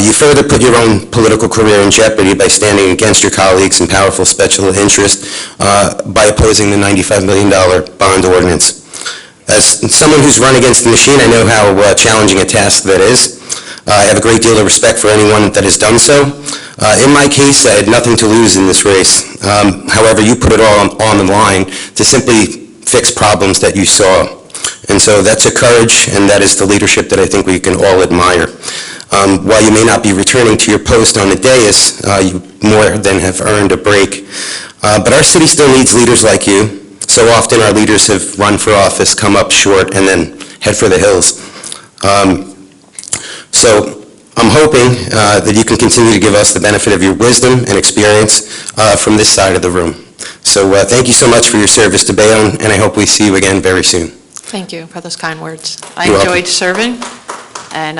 You further put your own political career in jeopardy by standing against your colleagues and powerful special interest by opposing the $95 million bond ordinance. As someone who's run against the machine, I know how challenging a task that is. I have a great deal of respect for anyone that has done so. In my case, I had nothing to lose in this race. However, you put it all on the line to simply fix problems that you saw. And so that's a courage, and that is the leadership that I think we can all admire. While you may not be returning to your post on the dais, you more than have earned a break. But our city still needs leaders like you. So often our leaders have run for office, come up short, and then head for the hills. So I'm hoping that you can continue to give us the benefit of your wisdom and experience from this side of the room. So thank you so much for your service to Bayonne, and I hope we see you again very soon. Thank you for those kind words. I You're welcome. enjoyed serving, and,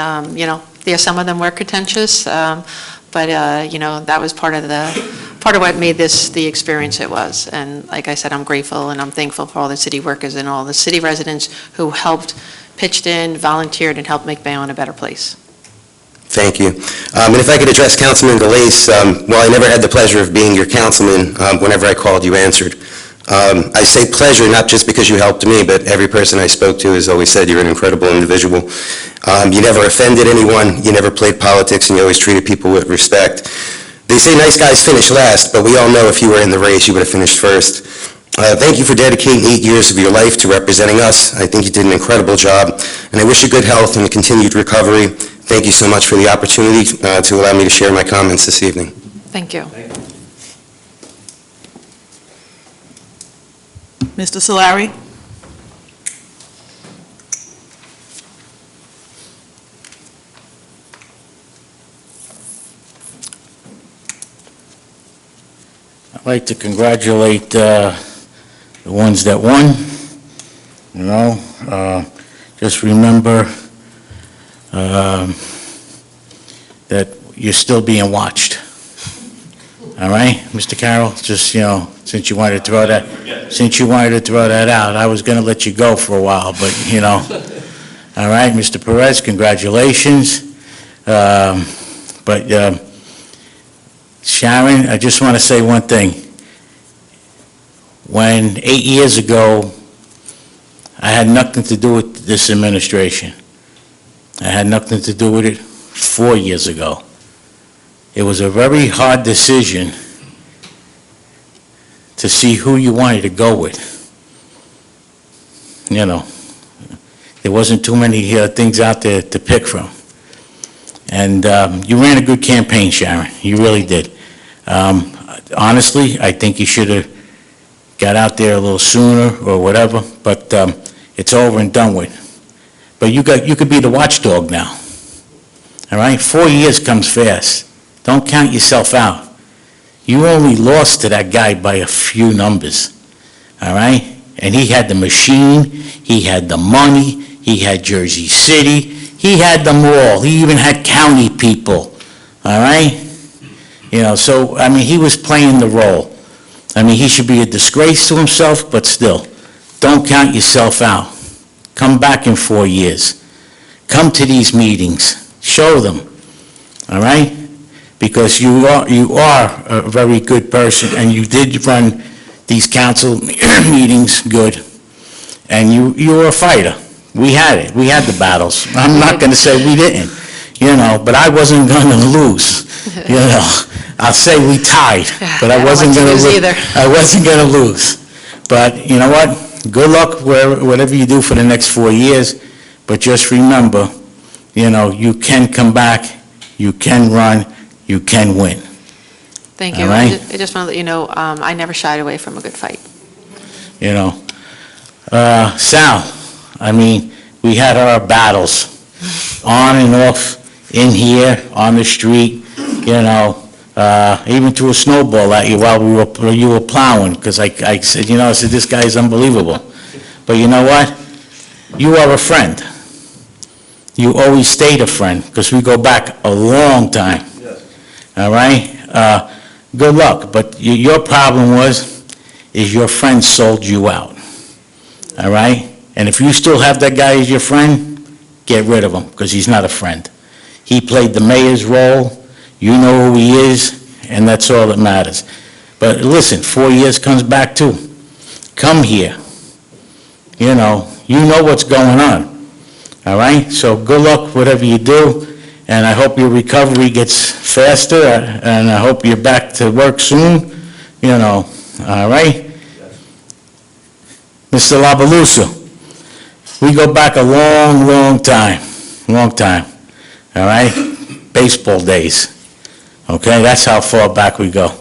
some of them were contentious, but, that was part of what made this the experience it was. And like I said, I'm grateful and I'm thankful for all the city workers and all the city residents who helped, pitched in, volunteered, and helped make Bayonne a better place. Thank you. And if I could address Councilman Galais, while I never had the pleasure of being your councilman, whenever I called, you answered. I say pleasure not just because you helped me, but every person I spoke to has always said you're an incredible individual. You never offended anyone, you never played politics, and you always treated people with respect. They say nice guys finish last, but we all know if you were in the race, you would have finished first. Thank you for dedicating 8 years of your life to representing us. I think you did an incredible job, and I wish you good health and a continued recovery. Thank you so much for the opportunity to allow me to share my comments this evening. Thank you. Mr. Solari? I'd like to congratulate the ones that won. Just remember that you're still being watched. All right, Mr. Carroll, just, since you wanted to throw that out, I was going to let you go for a while, but, all right, Mr. Perez, congratulations. But Sharon, I just want to say one thing. When 8 years ago, I had nothing to do with this administration. I had nothing to do with it 4 years ago. It was a very hard decision to see who you wanted to go with. There wasn't too many things out there to pick from. And you ran a good campaign, Sharon. You really did. Honestly, I think you should have got out there a little sooner or whatever, but it's over and done with. But you could be the watchdog now. All right? 4 years comes fast. Don't count yourself out. You only lost to that guy by a few numbers. All right? And he had the machine, he had the money, he had Jersey City, he had them all. He even had county people. All right? So, he was playing the role. He should be a disgrace to himself, but still, don't count yourself out. Come back in 4 years. Come to these meetings. Show them. All right? Because you are a very good person, and you did run these council meetings good. and you were a fighter. We had it. We had the battles. I'm not going to say we didn't, but I wasn't going to lose, I'll say we tied, but I wasn't going to lose either. I wasn't going to lose. But you know what? Good luck whatever you do for the next 4 years, but just remember, you can come back, you can run, you can win. Thank you. All right. I just want to let you know, I never shied away from a good fight. Sal, we had our battles, on and off, in here, on the street, even threw a snowball at you while you were plowing, because I said, this guy is unbelievable. But you know what? You are a friend. You always stayed a friend, because we go back a long time. All right? Good luck, but your problem is your friend sold you out. All right? And if you still have that guy as your friend, get rid of him, because he's not a friend. He played the mayor's role, you know who he is, and that's all that matters. But listen, 4 years comes back too. Come here. You know what's going on. All right? So good luck, whatever you do, and I hope your recovery gets faster, and I hope you're back to work soon, all right? Mr. Labalusa, we go back a long, long time, all right? Baseball days, okay? That's how far back we go.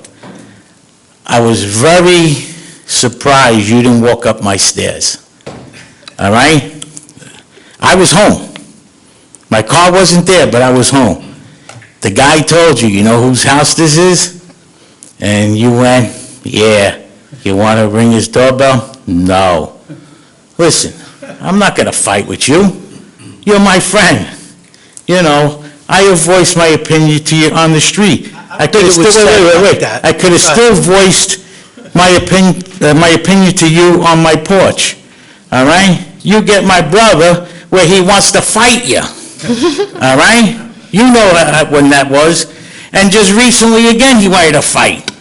I was very surprised you didn't walk up my stairs, all right? I was home. My car wasn't there, but I was home. The guy told you know whose house this is? And you went, yeah. You want to ring his doorbell? No. Listen, I'm not going to fight with you. You're my friend. I have voiced my opinion to you on the street. I could have I could have still voiced my opinion to you on my porch. All right? You get my brother where he wants to fight you. All right? You know when that was. And just recently again he wanted to fight.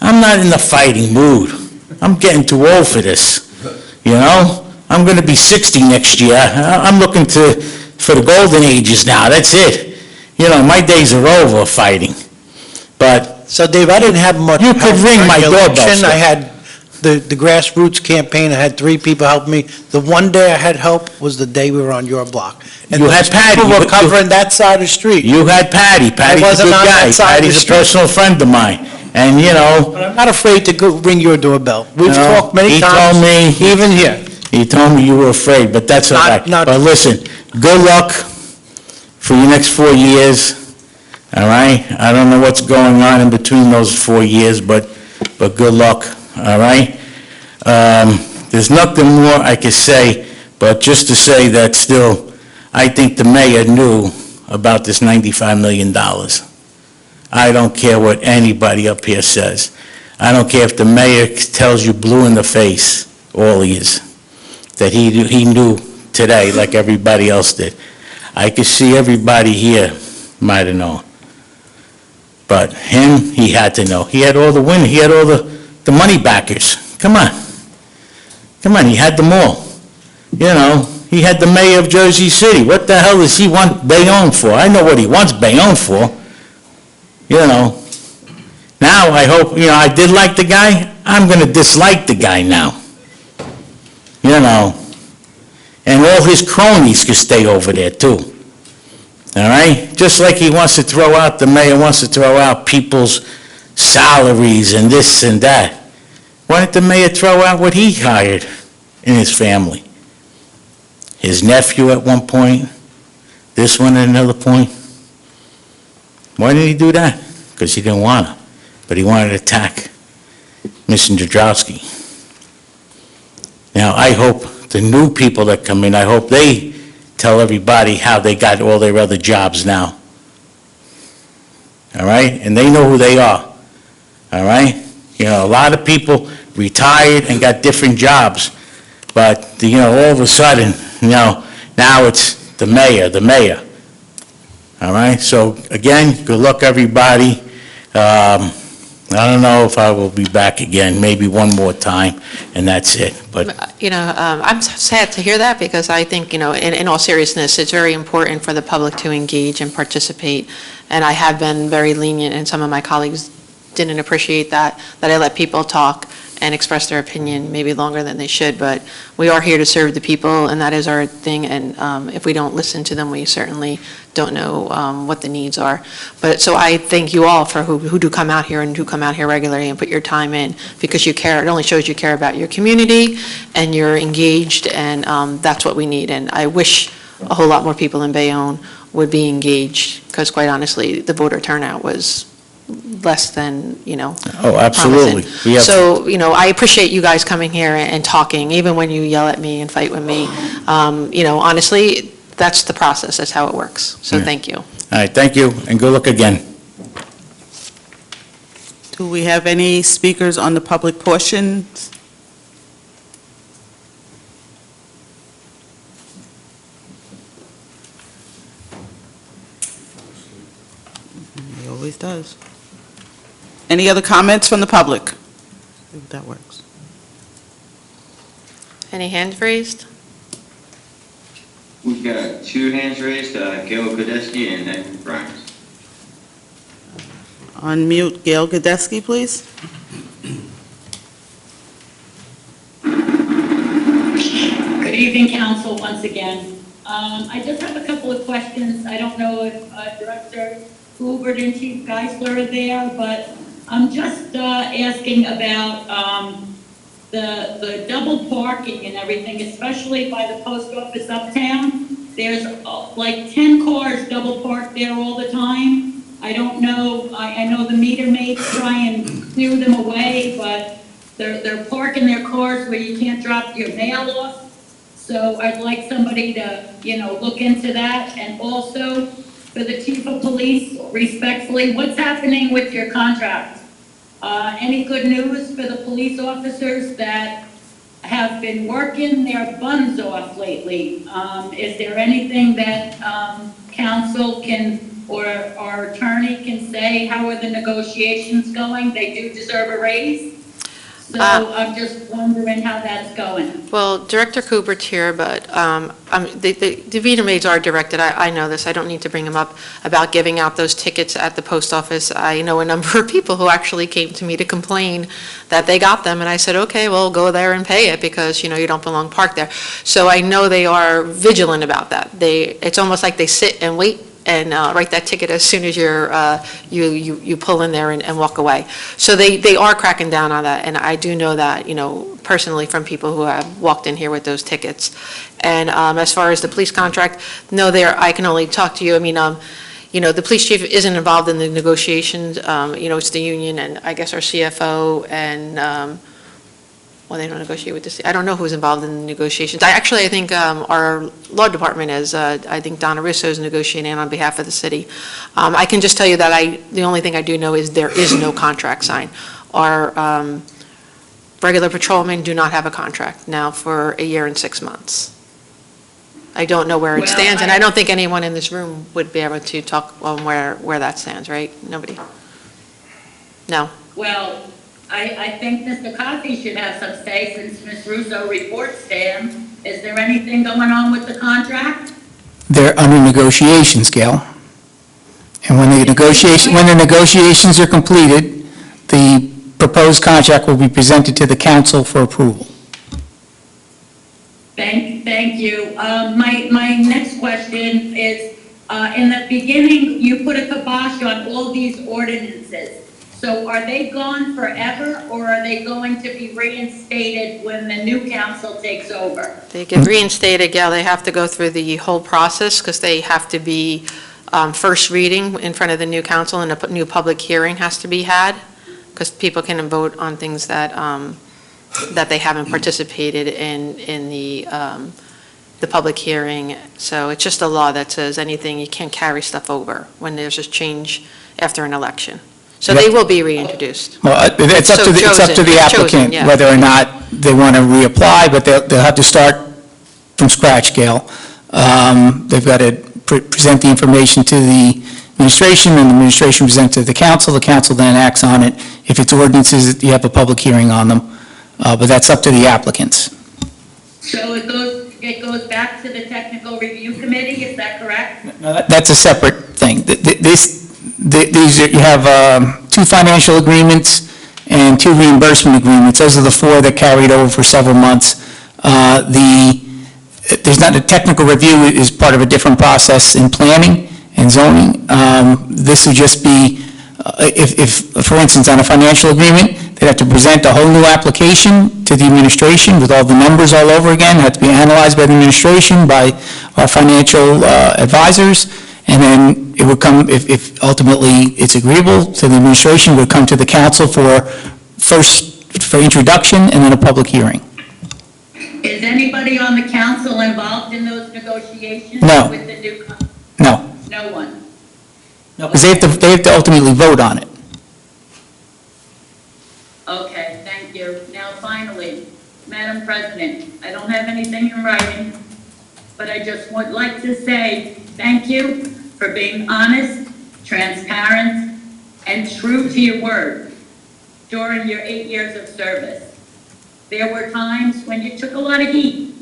I'm not in the fighting mood. I'm getting too old for this. I'm going to be 60 next year. I'm looking for the golden ages now. That's it. My days are over fighting. But So Dave, I didn't have much. You could help ring during my the doorbell, election. sir. I had the grassroots campaign. I had 3 people help me. The one day I had help was the day we were on your block. And You had those Patty. people were You- covering that side of the street. you had Patty. Patty's a wasn't good on that guy. side of the Patty's a street. personal friend of mine. And, But I'm not afraid to go ring your doorbell. We've No, talked many he times. told me- Even here. he told me you were afraid, but that's all right. Not- But listen, good luck for your next 4 years, all right? I don't know what's going on in between those 4 years, but good luck, all right? There's nothing more I could say, but just to say that still, I think the mayor knew about this $95 million. I don't care what anybody up here says. I don't care if the mayor tells you blue in the face, all he is, that he knew today like everybody else did. I could see everybody here might have known. But him, he had to know. He had all the winners. He had all the money backers. Come on. He had them all. He had the mayor of Jersey City. What the hell does he want Bayonne for? I know what he wants Bayonne for. Now I hope, I did like the guy. I'm going to dislike the guy now. And all his cronies could stay over there too. All right? Just like he wants to throw out, the mayor wants to throw out people's salaries and this and that. Why didn't the mayor throw out what he hired in his family? His nephew at one point, this one at another point. Why didn't he do that? Because he didn't want to. But he wanted to attack Mr. Nadrowski. Now, I hope the new people that come in, I hope they tell everybody how they got all their other jobs now. All right? And they know who they are. All right? A lot of people retired and got different jobs. But, all of a sudden, now it's the mayor. All right? So, again, good luck, everybody. I don't know if I will be back again, maybe one more time, and that's it, but I'm sad to hear that because I think, in all seriousness, it's very important for the public to engage and participate. And I have been very lenient, and some of my colleagues didn't appreciate that I let people talk and express their opinion maybe longer than they should. But we are here to serve the people, and that is our thing. And if we don't listen to them, we certainly don't know what the needs are. But so I thank you all for who do come out here and who come out here regularly and put your time in because you care. It only shows you care about your community and you're engaged, and that's what we need. And I wish a whole lot more people in Bayonne would be engaged because, quite honestly, the voter turnout was less than, Oh, absolutely. promising. So, I appreciate you guys coming here and talking, even when you yell at me and fight with me. Honestly, that's the process. That's how it works. So Yeah. thank you. All right, thank you, and good luck again. Do we have any speakers on the public portion? He always does. Any other comments from the public? If that works. Any hands raised? We've got 2 hands raised, Gail Godeski and Edmund Grimes. Unmute Gail Godeski, please. Good evening, council, once again. I just have a couple of questions. I don't know if Director Hubert and Chief Geisler are there, but I'm just asking about the double parking and everything, especially by the post office uptown. There's like 10 cars double parked there all the time. I don't know, I know the meter maids try and clear them away, but they're parking their cars where you can't drop your mail off. So I'd like somebody to, look into that. And also, for the chief of police, respectfully, what's happening with your contract? Any good news for the police officers that have been working their buns off lately? Is there anything that council can, or our attorney can say? How are the negotiations going? They do deserve a raise. So I'm just wondering how that's going. Well, Director Kubert's here, but the Vita maids are directed, I know this, I don't need to bring them up, about giving out those tickets at the post office. I know a number of people who actually came to me to complain that they got them, and I said, okay, well, go there and pay it because, you don't belong parked there. So I know they are vigilant about that. It's almost like they sit and wait and write that ticket as soon as you pull in there and walk away. So they are cracking down on that, and I do know that, personally from people who have walked in here with those tickets. And as far as the police contract, no, I can only talk to you. I mean, the police chief isn't involved in the negotiations. It's the union and I guess our CFO and well, they don't negotiate with the city. I don't know who's involved in the negotiations. I think our law department is, I think Donna Russo is negotiating on behalf of the city. I can just tell you that the only thing I do know is there is no contract signed. Our regular patrolmen do not have a contract now for a year and 6 months. I don't know where it stands, and I don't think anyone in this room would be able to talk on where that stands, right? Nobody? No. Well, I think Mr. Coffey should have some say since Ms. Russo reports to him. Is there anything going on with the contract? They're under negotiations, Gail. And when the negotiations are completed, the proposed contract will be presented to the council for approval. Thank you. My next question is, in the beginning, you put a kibosh on all these ordinances. So are they gone forever, or are they going to be reinstated when the new council takes over? They get reinstated, Gail. They have to go through the whole process because they have to be first reading in front of the new council, and a new public hearing has to be had because people can vote on things that they haven't participated in the public hearing. So it's just a law that says you can't carry stuff over when there's a change after an election. So they will be reintroduced. Well, it's up to the applicant whether or not they want to reapply, but they'll have to start from scratch, Gail. They've got to present the information to the administration, and the administration presents it to the council then acts on it. If it's ordinances, you have a public hearing on them, but that's up to the applicants. So it goes back to the technical review committee, is that correct? That's a separate thing. These you have 2 financial agreements and 2 reimbursement agreements. Those are the 4 that carried over for several months. There's not a technical review is part of a different process in planning and zoning. This would just be, if, for instance, on a financial agreement, they'd have to present a whole new application to the administration with all the numbers all over again, have to be analyzed by the administration, by our financial advisors, and then it would come, if ultimately it's agreeable to the administration, it would come to the council for introduction and then a public hearing. Is anybody on the council involved in those negotiations? No. With the new? No. No one? Because they have to ultimately vote on it. Okay, thank you. Now finally, Madam President, I don't have anything in writing, but I just would like to say thank you for being honest, transparent, and true to your word during your 8 years of service. There were times when you took a lot of heat,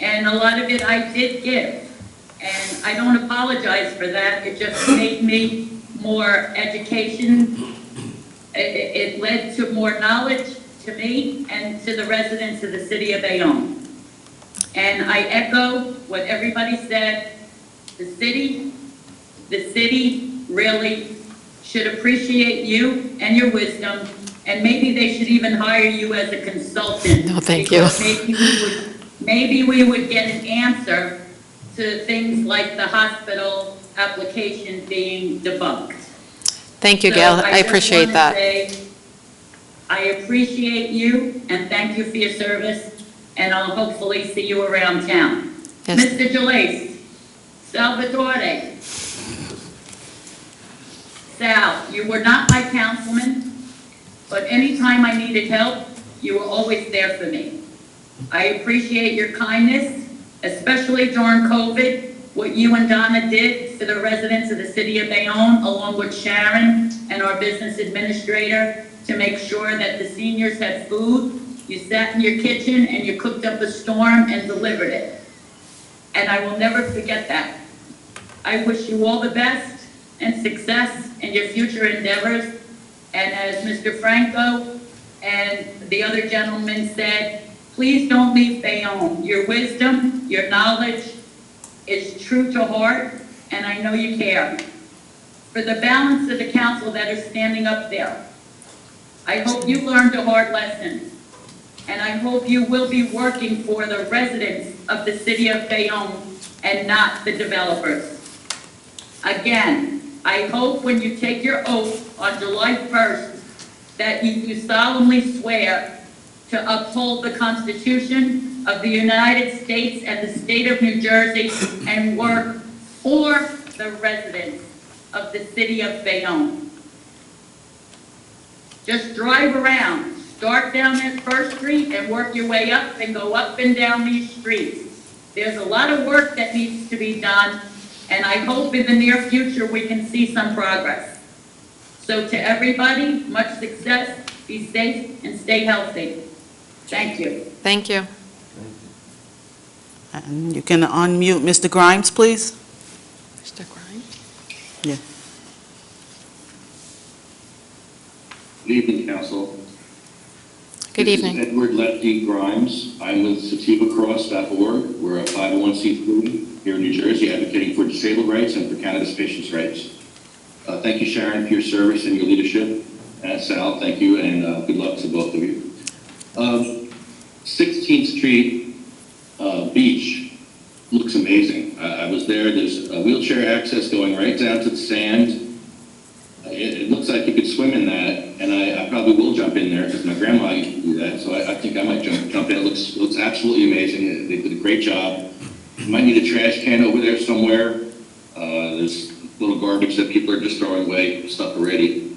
and a lot of it I did give. And I don't apologize for that. It just made me more education. It led to more knowledge to me and to the residents of the city of Bayonne. And I echo what everybody said. The city really should appreciate you and your wisdom, and maybe they should even hire you as a consultant. No, thank you. Maybe we would get an answer to things like the hospital application being debunked. Thank you, So Gail. I just appreciate wanna that. say, I appreciate you and thank you for your service, and I'll hopefully see you around town. Yes. Mr. Gelase, Salvatore, Sal, you were not my councilman, but anytime I needed help, you were always there for me. I appreciate your kindness, especially during COVID, what you and Donna did for the residents of the city of Bayonne, along with Sharon and our business administrator, to make sure that the seniors had food. You sat in your kitchen and you cooked up a storm and delivered it. And I will never forget that. I wish you all the best and success in your future endeavors. And as Mr. Franco and the other gentleman said, please don't leave Bayonne. Your wisdom, your knowledge is true to heart, and I know you care. For the balance of the council that are standing up there, I hope you learned a hard lesson, and I hope you will be working for the residents of the city of Bayonne and not the developers. Again, I hope when you take your oath on July 1st that you solemnly swear to uphold the Constitution of the United States and the state of New Jersey and work for the residents of the city of Bayonne. Just drive around, start down at First Street and work your way up and go up and down these streets. There's a lot of work that needs to be done, and I hope in the near future we can see some progress. So to everybody, much success, be safe, and stay healthy. Thank you. Thank you. And you can unmute Mr. Grimes, please. Mr. Grimes? Yeah. Good evening, Council. Good evening. This is Edward Lefty Grimes. I'm with SativaCross.org. We're a 501c3 here in New Jersey advocating for disabled rights and for cannabis patients' rights. Thank you, Sharon, for your service and your leadership. And Sal, thank you, and good luck to both of you. 16th Street Beach looks amazing. I was there. There's a wheelchair access going right down to the sand. It looks like you could swim in that, and I probably will jump in there because my grandma used to do that, so I think I might jump in. It looks absolutely amazing. They did a great job. You might need a trash can over there somewhere. There's little garbage that people are just throwing away, stuff already.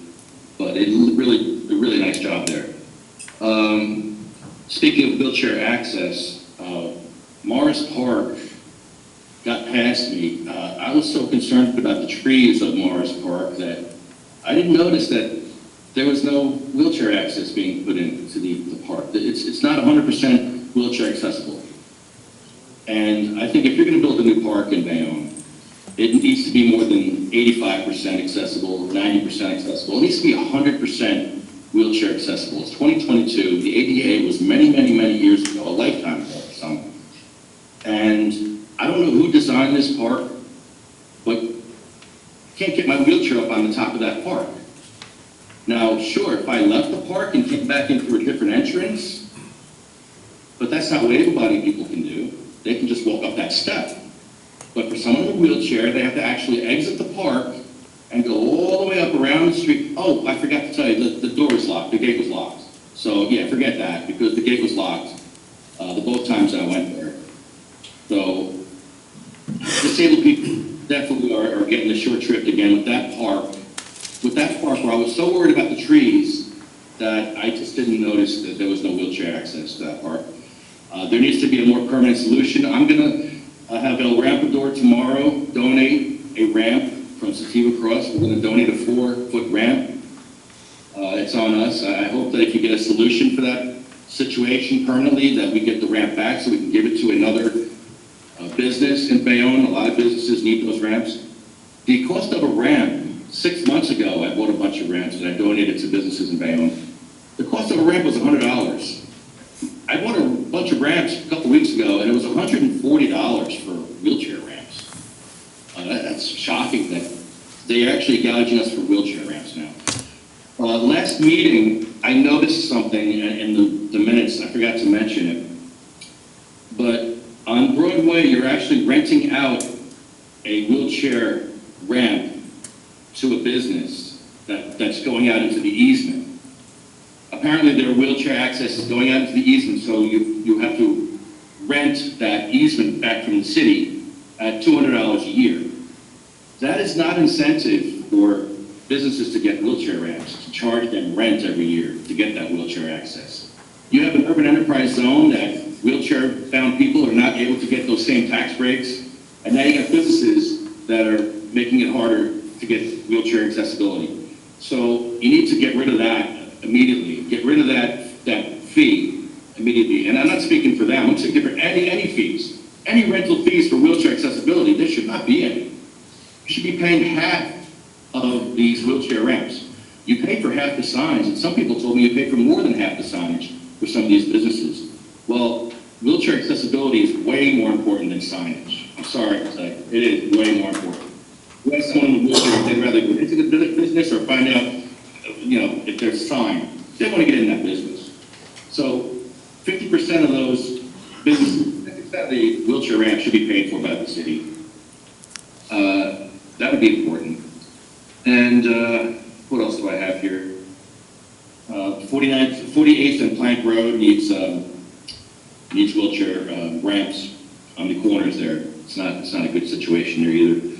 But a really nice job there. Speaking of wheelchair access, Morris Park got past me. I was so concerned about the trees of Morris Park that I didn't notice that there was no wheelchair access being put into the park. It's not 100% wheelchair accessible. And I think if you're going to build a new park in Bayonne, it needs to be more than 85% accessible, 90% accessible. It needs to be 100% wheelchair accessible. It's 2022. The ADA was many, many, many years ago, a lifetime ago for some. And I don't know who designed this park, but I can't get my wheelchair up on the top of that park. Now, sure, if I left the park and came back in through a different entrance, but that's not what able-bodied people can do. They can just walk up that step. But for someone in a wheelchair, they have to actually exit the park and go all the way up around the street. Oh, I forgot to tell you, the door was locked, the gate was locked. So yeah, forget that, because the gate was locked the both times I went there. So disabled people definitely are getting the short trip again with that park. With that park where I was so worried about the trees that I just didn't notice that there was no wheelchair access to that park. There needs to be a more permanent solution. I'm gonna have El Rampador tomorrow donate a ramp from Sativa Cross. We're gonna donate a 4-foot ramp. It's on us. I hope that if you get a solution for that situation permanently, that we get the ramp back so we can give it to another business in Bayonne. A lot of businesses need those ramps. The cost of a ramp, 6 months ago, I bought a bunch of ramps and I donated to businesses in Bayonne. The cost of a ramp was $100. I bought a bunch of ramps a couple weeks ago and it was $140 for wheelchair ramps. That's shocking that they're actually gouging us for wheelchair ramps now. Last meeting, I noticed something in the minutes, I forgot to mention it, but on Broadway, you're actually renting out a wheelchair ramp to a business that's going out into the easement. Apparently their wheelchair access is going out into the easement, so you have to rent that easement back from the city at $200 a year. That is not incentive for businesses to get wheelchair ramps, to charge them rent every year to get that wheelchair access. You have an urban enterprise zone that wheelchair-bound people are not able to get those same tax breaks, and now you got businesses that are making it harder to get wheelchair accessibility. So you need to get rid of that immediately. Get rid of that fee immediately. And I'm not speaking for them. I'm speaking for any fees. Any rental fees for wheelchair accessibility, there should not be any. You should be paying half of these wheelchair ramps. You pay for half the signs, and some people told me you pay for more than half the signage for some of these businesses. Well, wheelchair accessibility is way more important than signage. I'm sorry to say, it is way more important. You ask someone in a wheelchair if they'd rather go into the business or find out, if there's a sign. They want to get in that business. So 50% of those businesses, 50% of the wheelchair ramp should be paid for by the city. That would be important. And what else do I have here? 48th and Plank Road needs wheelchair ramps on the corners there. It's not a good situation there either.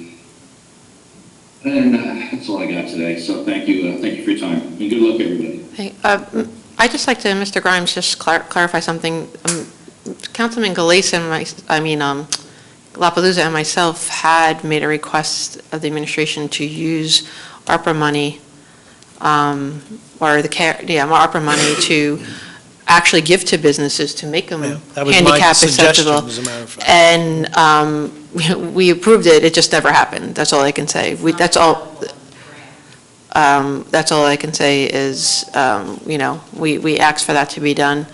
And that's all I got today. So thank you for your time, and good luck, everybody. Hey, I'd just like to, Mr. Grimes, just clarify something. Councilman Galais and LaPalooza and myself had made a request of the administration to use ARPA money, ARPA money to actually give to businesses to make them That was my handicap suggestion, accessible. as a matter of fact. And we approved it, it just never happened. That's all I can say. That's all I can say is, we asked for that to be done.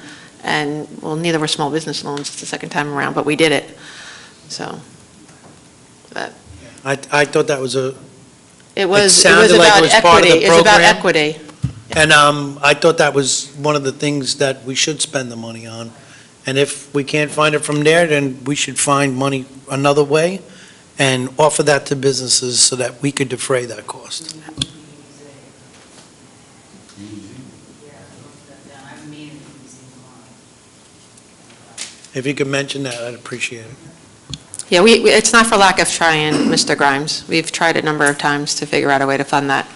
And, well, neither were small business loans the second time around, but we did it. So, I thought that was it was sounded like it about was part of the equity. It's about program. equity. And I thought that was one of the things that we should spend the money on. And if we can't find it from there, then we should find money another way and offer that to businesses so that we could defray that cost. If you could mention that, I'd appreciate it. Yeah, it's not for lack of trying, Mr. Grimes. We've tried a number of times to figure out a way to fund that.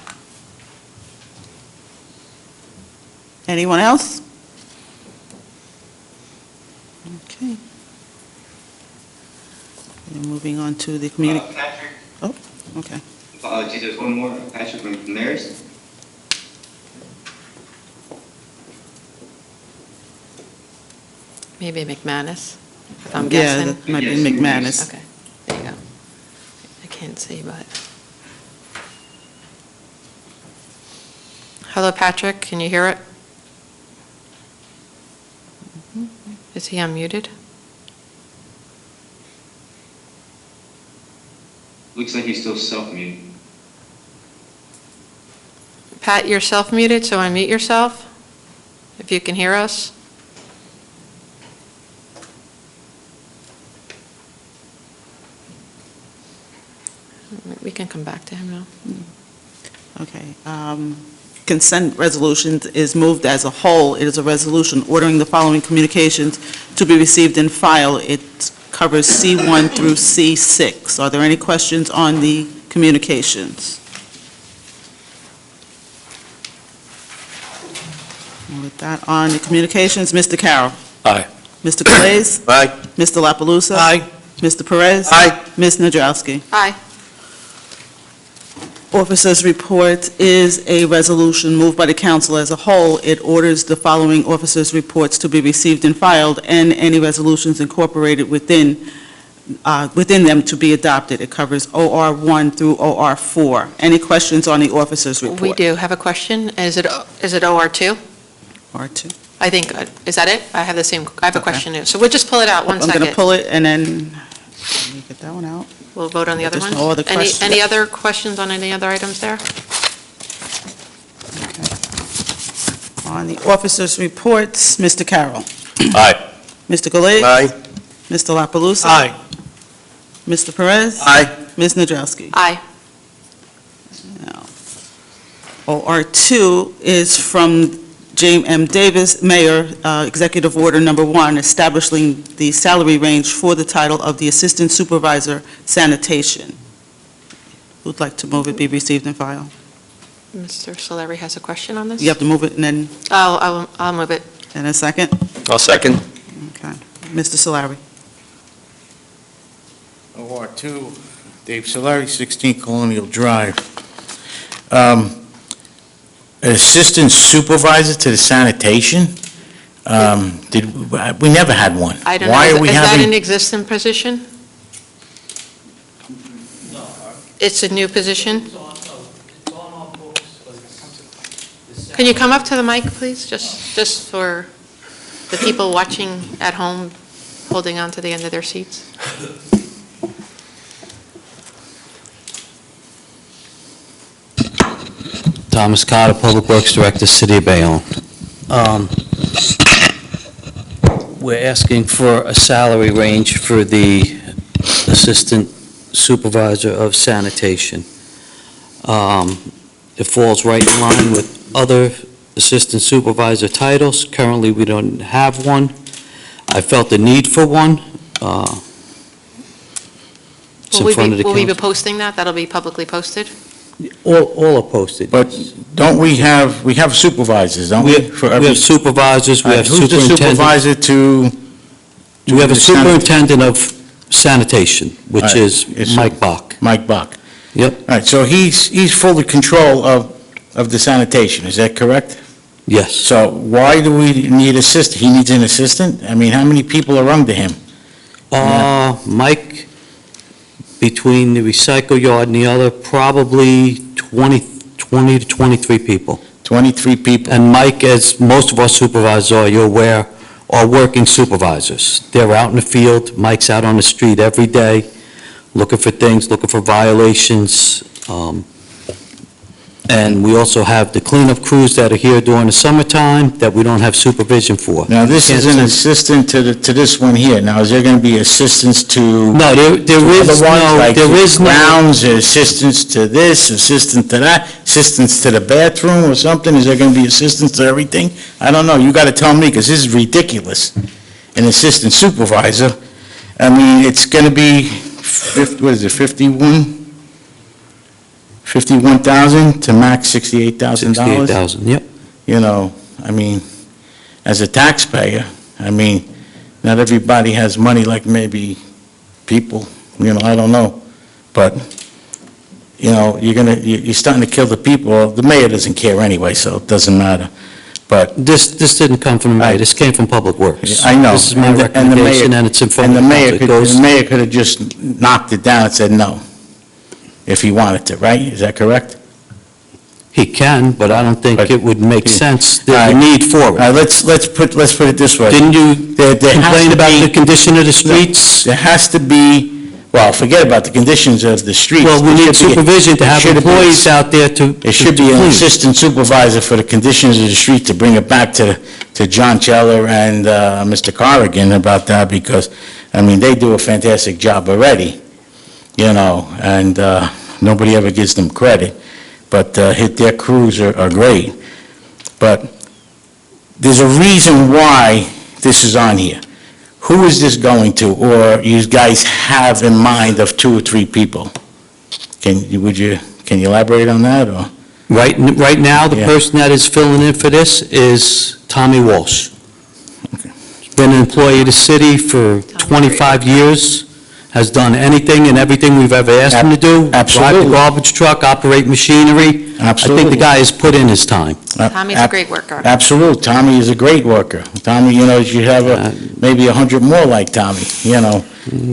Anyone else? Okay. Moving on to the community. Patrick, Oh, okay. apologies, there's one more. Patrick from Mayor's. Maybe McManus, if I'm Yeah, guessing. that might be Yes. McManus. Okay, there you go. I can't see, but. Hello, Patrick, can you hear it? Is he unmuted? Looks like he's still self-muted. Pat, you're self-muted, so unmute yourself, if you can hear us. We can come back to him now. Okay. Consent resolutions is moved as a whole. It is a resolution ordering the following communications to be received and filed. It covers C1 through C6. Are there any questions on the communications? With that, on the communications, Mr. Carroll. Aye. Mr. Galais. Aye. Mr. La Palusa? Aye. Mr. Perez? Aye. Ms. Nadrowski? Aye. Officers' report is a resolution moved by the council as a whole. It orders the following officers' reports to be received and filed, and any resolutions incorporated within them to be adopted. It covers OR 1 through OR 4. Any questions on the officers' report? We do have a question. Is it OR2? OR 2. I think, is that it? I have a Okay. question too. So we'll just pull it out, one I'm going to second. pull it, and then, let me get that one out. We'll vote on the other There's ones? no other question. Any other questions on any other items there? On the officers' reports, Mr. Carroll. Aye. Mr. Galais. Aye. Mr. La Palusa? Aye. Mr. Perez? Aye. Ms. Nadrowski? Aye. Now, OR2 is from James M. Davis, Mayor, Executive Order Number 1, establishing the salary range for the title of the Assistant Supervisor Sanitation. Who'd like to move it be received and filed? Mr. Solari has a question on this? You have to move it and then, I'll move it. and a second? I'll second. Okay. Mr. Solari. OR 2, Dave Solari, 16 Colonial Drive. Assistant supervisor to the sanitation, we never had one. I don't know. Why are we Is that an having? existing position? It's a new position? Can you come up to the mic, please? Just for the people watching at home, holding on to the end of their seats. Thomas Carter, Public Works Director, City of Bayonne. We're asking for a salary range for the Assistant Supervisor of Sanitation. It falls right in line with other Assistant Supervisor titles. Currently, we don't have one. I felt the need for one. It's in front of the Will we be council. posting that? That'll be publicly posted? All are posted. But don't we have supervisors, don't we? We have supervisors, we have Who's the superintendent. supervisor to? We have a the sanit- superintendent of sanitation, which Right, is it's Mike Bach. Mike Bach. Yep, All right, so he's fully control of the sanitation, is that correct? yes. So why do we need assistant? He needs an assistant? I mean, how many people are under him? Mike, between the recycle yard and the other, probably 20 to 23 people. 23 people. And Mike, as most of our supervisors are, you're aware, are working supervisors. They're out in the field, Mike's out on the street every day, looking for things, looking for violations. And we also have the cleanup crews that are here during the summertime that we don't have supervision for. Now, this is an Can't- assistant to this one here. Now, is there going to be assistants to? No, there is other ones, no, like there is no, grounds, assistants to this, assistant to that, assistants to the bathroom or something? Is there going to be assistants to everything? I don't know. You got to tell me, because this is ridiculous. An assistant supervisor. I mean, it's going to be, 51,000 to max $68,000? 68,000, yep. You know, I mean, as a taxpayer, I mean, not everybody has money like maybe people I don't know. But, you're starting to kill the people. Well, the mayor doesn't care anyway, so it doesn't matter. But This didn't come from the mayor, this came from Public Works. I know. This is my And the mayor- recommendation, and it's in front And of the the mayor council. It could, goes- the mayor could have just knocked it down and said no, if he wanted to, right? Is that correct? He can, but I don't think But- it would make sense, the All right. need for All it. right, let's put it this way. Didn't you There has complain to about be- the condition of the streets? There has to be, well, forget about the conditions of the streets. Well, we There need should be- supervision to there have should be- employees out there to There should to be an clean. assistant supervisor for the conditions of the street to bring it back to John Cheller and Mr. Corrigan about that, because, they do a fantastic job already, and nobody ever gives them credit, but their crews are great. But there's a reason why this is on here. Who is this going to, or you guys have in mind of 2 or 3 people? Can you elaborate on that, or? Right now, the Yeah. person that is filling in for this is Tommy Walsh. He's been an employee of the city for 25 years, has done anything and everything we've ever asked him to do. Drive Absolutely. the garbage truck, operate machinery. I Absolutely. think the guy has put in his time. Tommy's a great worker. Absolutely, Tommy is a great worker. Tommy, you should have maybe 100 more like Tommy,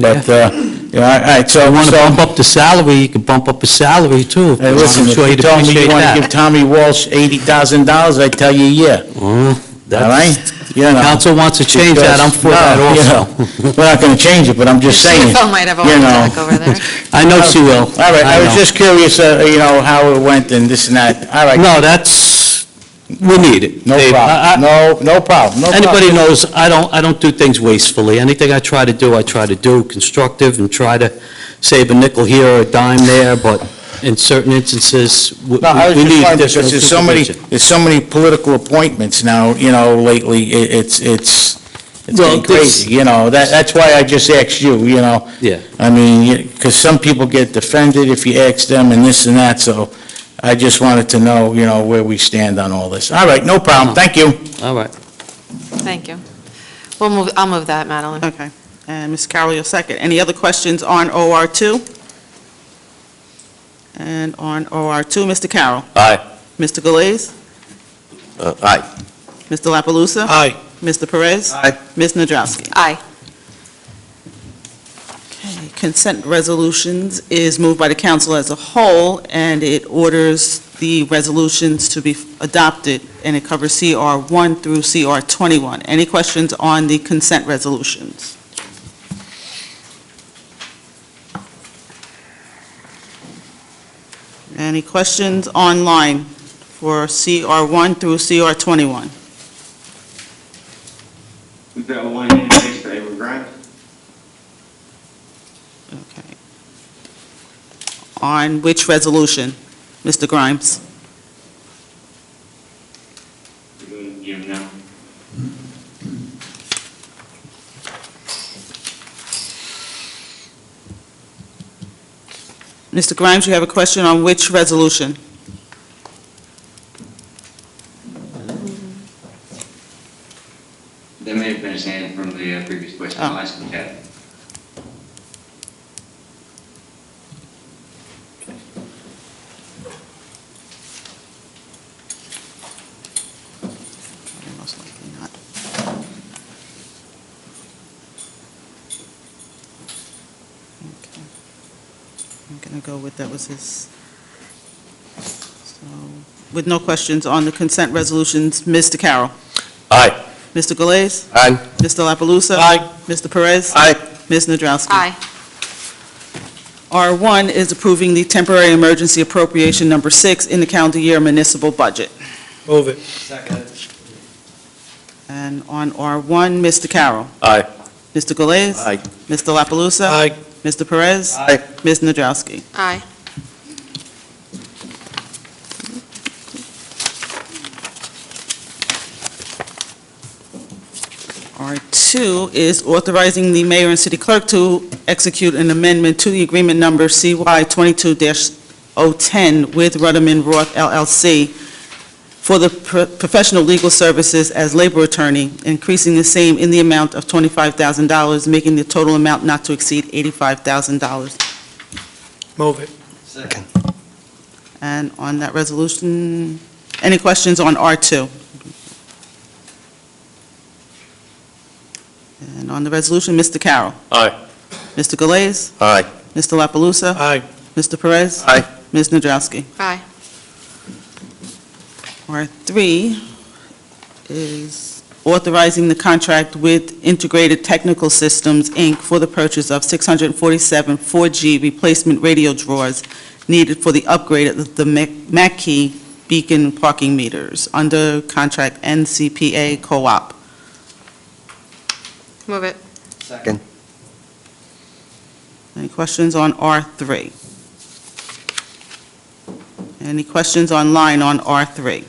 but, all right, so. If you want to so- bump up the salary, you can bump up his salary too. Hey, listen, I'm if sure you he'd told me you appreciate want to that. give Tommy Walsh $80,000, I'd tell you, yeah, all right? Council wants to change that, I'm for that also. We're not going to change it, but I'm just saying. CFO might have a you heart know. attack over there. I know she will. All right, I was know. just curious, how it went and this and that. All right. No, we need it. No Dave. problem. No problem. No Anybody problem. knows, I don't do things wastefully. Anything I try to do constructive and try to save a nickel here or a dime there, but in certain instances, we No, I was we just need wondering, additional because supervision. there's so many political appointments now, lately, it's Well, getting crazy, that's why I just asked you, Yeah. because some people get defended if you ask them and this and that, so I just wanted to know, where we stand on all this. All right, no problem, thank you. All right. Thank you. I'll move that, Madeline. Okay. And Ms. Carroll, your second. Any other questions on OR2? And on OR2, Mr. Carroll? Aye. Mr. Galais? Aye. Mr. La Palusa? Aye. Mr. Perez? Aye. Ms. Nadrowski? Aye. Okay, consent resolutions is moved by the council as a whole, and it orders the resolutions to be adopted, and it covers CR1 through CR21. Any questions on the consent resolutions? Any questions online for CR1 through CR21? We've got one in place for Edward Grimes. Okay. On which resolution, Mr. Grimes? We're doing him now. Mr. Grimes, you have a question on which resolution? That may have been his hand from the previous question. I'll ask him that. Most likely not. Okay. I'm going to go with, that was his. So, with no questions on the consent resolutions, Mr. Carroll? Aye. Mr. Galais? Aye. Mr. La Palusa? Aye. Mr. Perez? Aye. Ms. Nadrowski? Aye. R1 is approving the temporary emergency appropriation number 6 in the calendar year municipal budget. Move it. And on R1, Mr. Carroll? Aye. Mr. Galais? Aye. Mr. La Palusa? Aye. Mr. Perez? Aye. Ms. Nadrowski? Aye. R2 is authorizing the mayor and city clerk to execute an amendment to the agreement number CY 22-010 with Rudderman Roth LLC for the professional legal services as labor attorney, increasing the same in the amount of $25,000, making the total amount not to exceed $85,000. Move it. Second. And on that resolution, any questions on R2? And on the resolution, Mr. Carroll. Aye. Mr. Galais. Aye. Mr. La Palusa? Aye. Mr. Perez? Aye. Ms. Nadrowski? Aye. R3 is authorizing the contract with Integrated Technical Systems, Inc. for the purchase of 647 4G replacement radio drawers needed for the upgrade of the Mackey beacon parking meters under contract NCPA Co-op. Move it. Second. Any questions on R3? Any questions online on R3?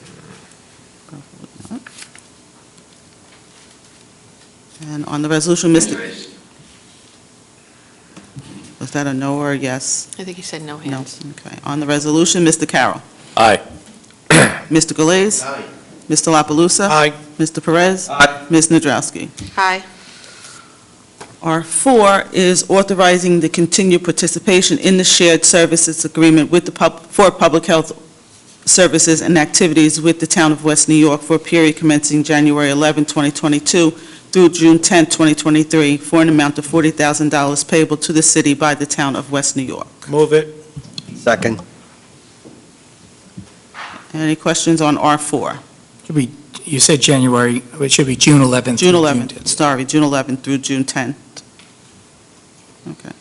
And on the resolution, Mr. Was that a no or a yes? I think he said no No. hands. Okay. On the resolution, Mr. Carroll. Aye. Mr. Galais. Aye. Mr. La Palusa? Aye. Mr. Perez? Aye. Ms. Nadrowski? Aye. R4 is authorizing the continued participation in the shared services agreement with for public health services and activities with the town of West New York for a period commencing January 11, 2022 through June 10, 2023, for an amount of $40,000 payable to the city by the town of West New York. Move it. Second. Any questions on R4? You said January, it should be June 11th. June through 11th, sorry, June 11th through June 10th. Okay. I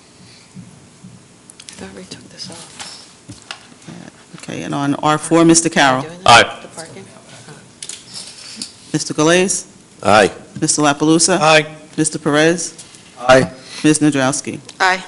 thought we took this off. Okay, and on R4, Mr. Carroll. Doing that? Aye. The parking? Mr. Galais. Aye. Mr. La Palusa? Aye. Mr. Perez? Aye. Ms. Nadrowski? Aye.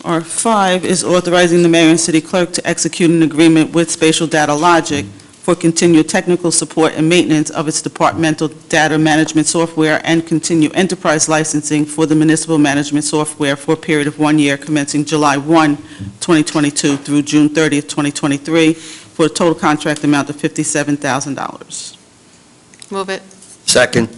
R5 is authorizing the mayor and city clerk to execute an agreement with Spatial Data Logic for continued technical support and maintenance of its departmental data management software and continue enterprise licensing for the municipal management software for a period of 1 year commencing July 1, 2022 through June 30th, 2023, for a total contract amount of $57,000. Move it. Second.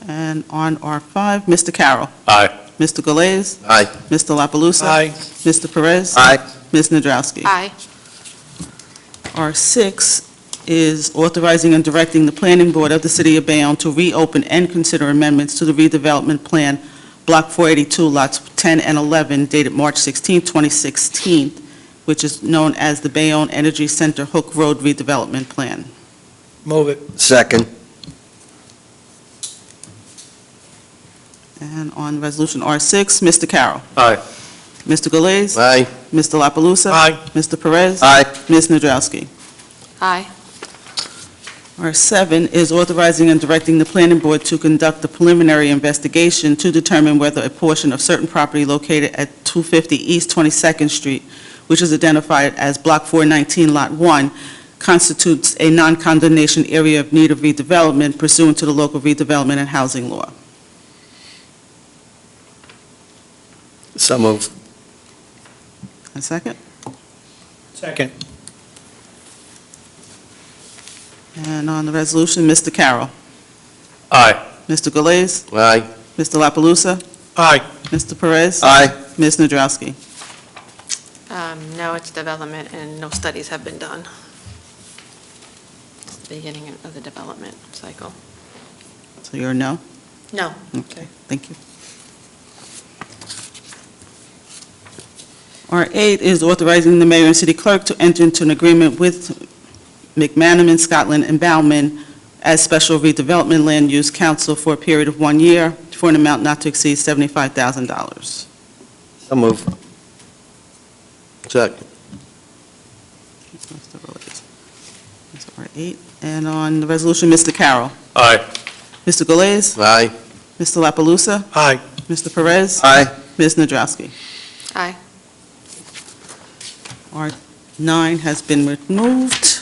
And on R5, Mr. Carroll. Aye. Mr. Galais. Aye. Mr. La Palusa? Aye. Mr. Perez? Aye. Ms. Nadrowski? Aye. R6 is authorizing and directing the planning board of the city of Bayonne to reopen and consider amendments to the redevelopment plan, Block 482, lots 10 and 11, dated March 16, 2016, which is known as the Bayonne Energy Center Hook Road redevelopment plan. Move it. Second. And on resolution R6, Mr. Carroll. Aye. Mr. Galais. Aye. Mr. La Palusa? Aye. Mr. Perez? Aye. Ms. Nadrowski? Aye. R7 is authorizing and directing the planning board to conduct a preliminary investigation to determine whether a portion of certain property located at 250 East 22nd Street, which is identified as Block 419, Lot 1, constitutes a non-condemnation area of need of redevelopment pursuant to the local redevelopment and housing law. So moved. A second? Second. And on the resolution, Mr. Carroll. Aye. Mr. Galais. Aye. Mr. La Palusa? Aye. Mr. Perez? Aye. Ms. Nadrowski? No, it's development, and no studies have been done. It's the beginning of the development cycle. So you're a no? No. Okay, thank you. R8 is authorizing the mayor and city clerk to enter into an agreement with McManaman, Scotland, and Bauman as special redevelopment land use council for a period of 1 year for an amount not to exceed $75,000. So moved. Second. That's R8. And on the resolution, Mr. Carroll. Aye. Mr. Galais. Aye. Mr. La Palusa? Aye. Mr. Perez? Aye. Ms. Nadrowski? Aye. R9 has been removed.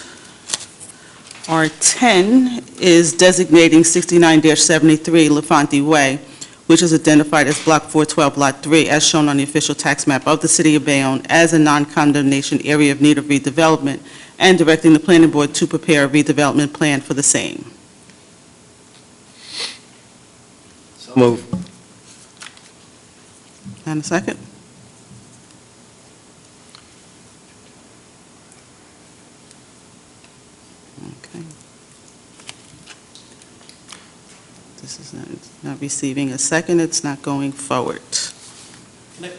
R10 is designating 69-73 LaFonte Way, which is identified as Block 412, Lot 3, as shown on the official tax map of the City of Bayonne as a non-condemnation area of need of redevelopment, and directing the planning board to prepare a redevelopment plan for the same. So move. And a second? Okay. This is not receiving a second, it's not going forward. Can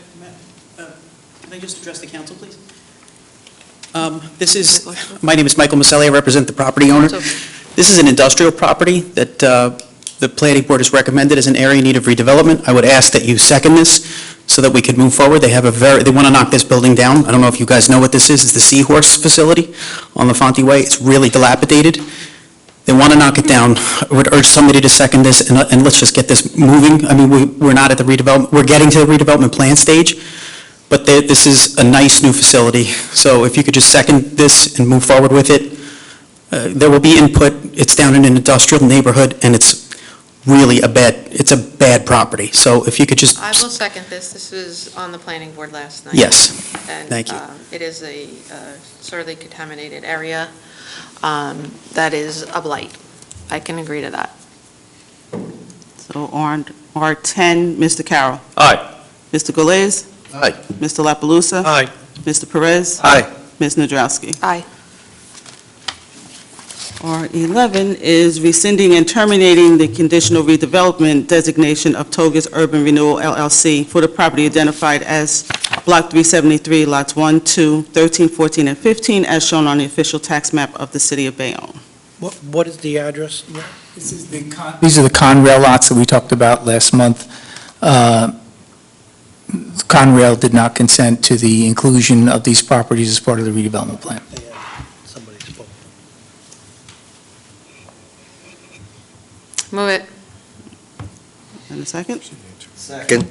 I just address the council, please? My name is Michael Maselli, I represent the property owner. This is an industrial property that the planning board has recommended as an area in need of redevelopment. I would ask that you second this so that we could move forward. They want to knock this building down. I don't know if you guys know what this is. It's the Seahorse facility on LaFonte Way. It's really dilapidated. They want to knock it down. I would urge somebody to second this, and let's just get this moving. I mean, we're not at the redevelopment, we're getting to the redevelopment plan stage, but this is a nice new facility. So if you could just second this and move forward with it, there will be input. It's down in an industrial neighborhood, and it's really a bad property. So if you could just... I will second this. This was on the planning board last night. Yes, And, thank you. It is a sorely contaminated area that is a blight. I can agree to that. So on R10, Mr. Carroll. Aye. Mr. Galais. Aye. Mr. La Palusa? Aye. Mr. Perez? Aye. Ms. Nadrowski? Aye. R11 is rescinding and terminating the conditional redevelopment designation of Togus Urban Renewal LLC for the property identified as Block 373, Lots 1, 2, 13, 14, and 15, as shown on the official tax map of the City of Bayonne. What is the address? These are the Conrail lots that we talked about last month. Conrail did not consent to the inclusion of these properties as part of the redevelopment plan. Somebody spoke. Move it. And a second? Second.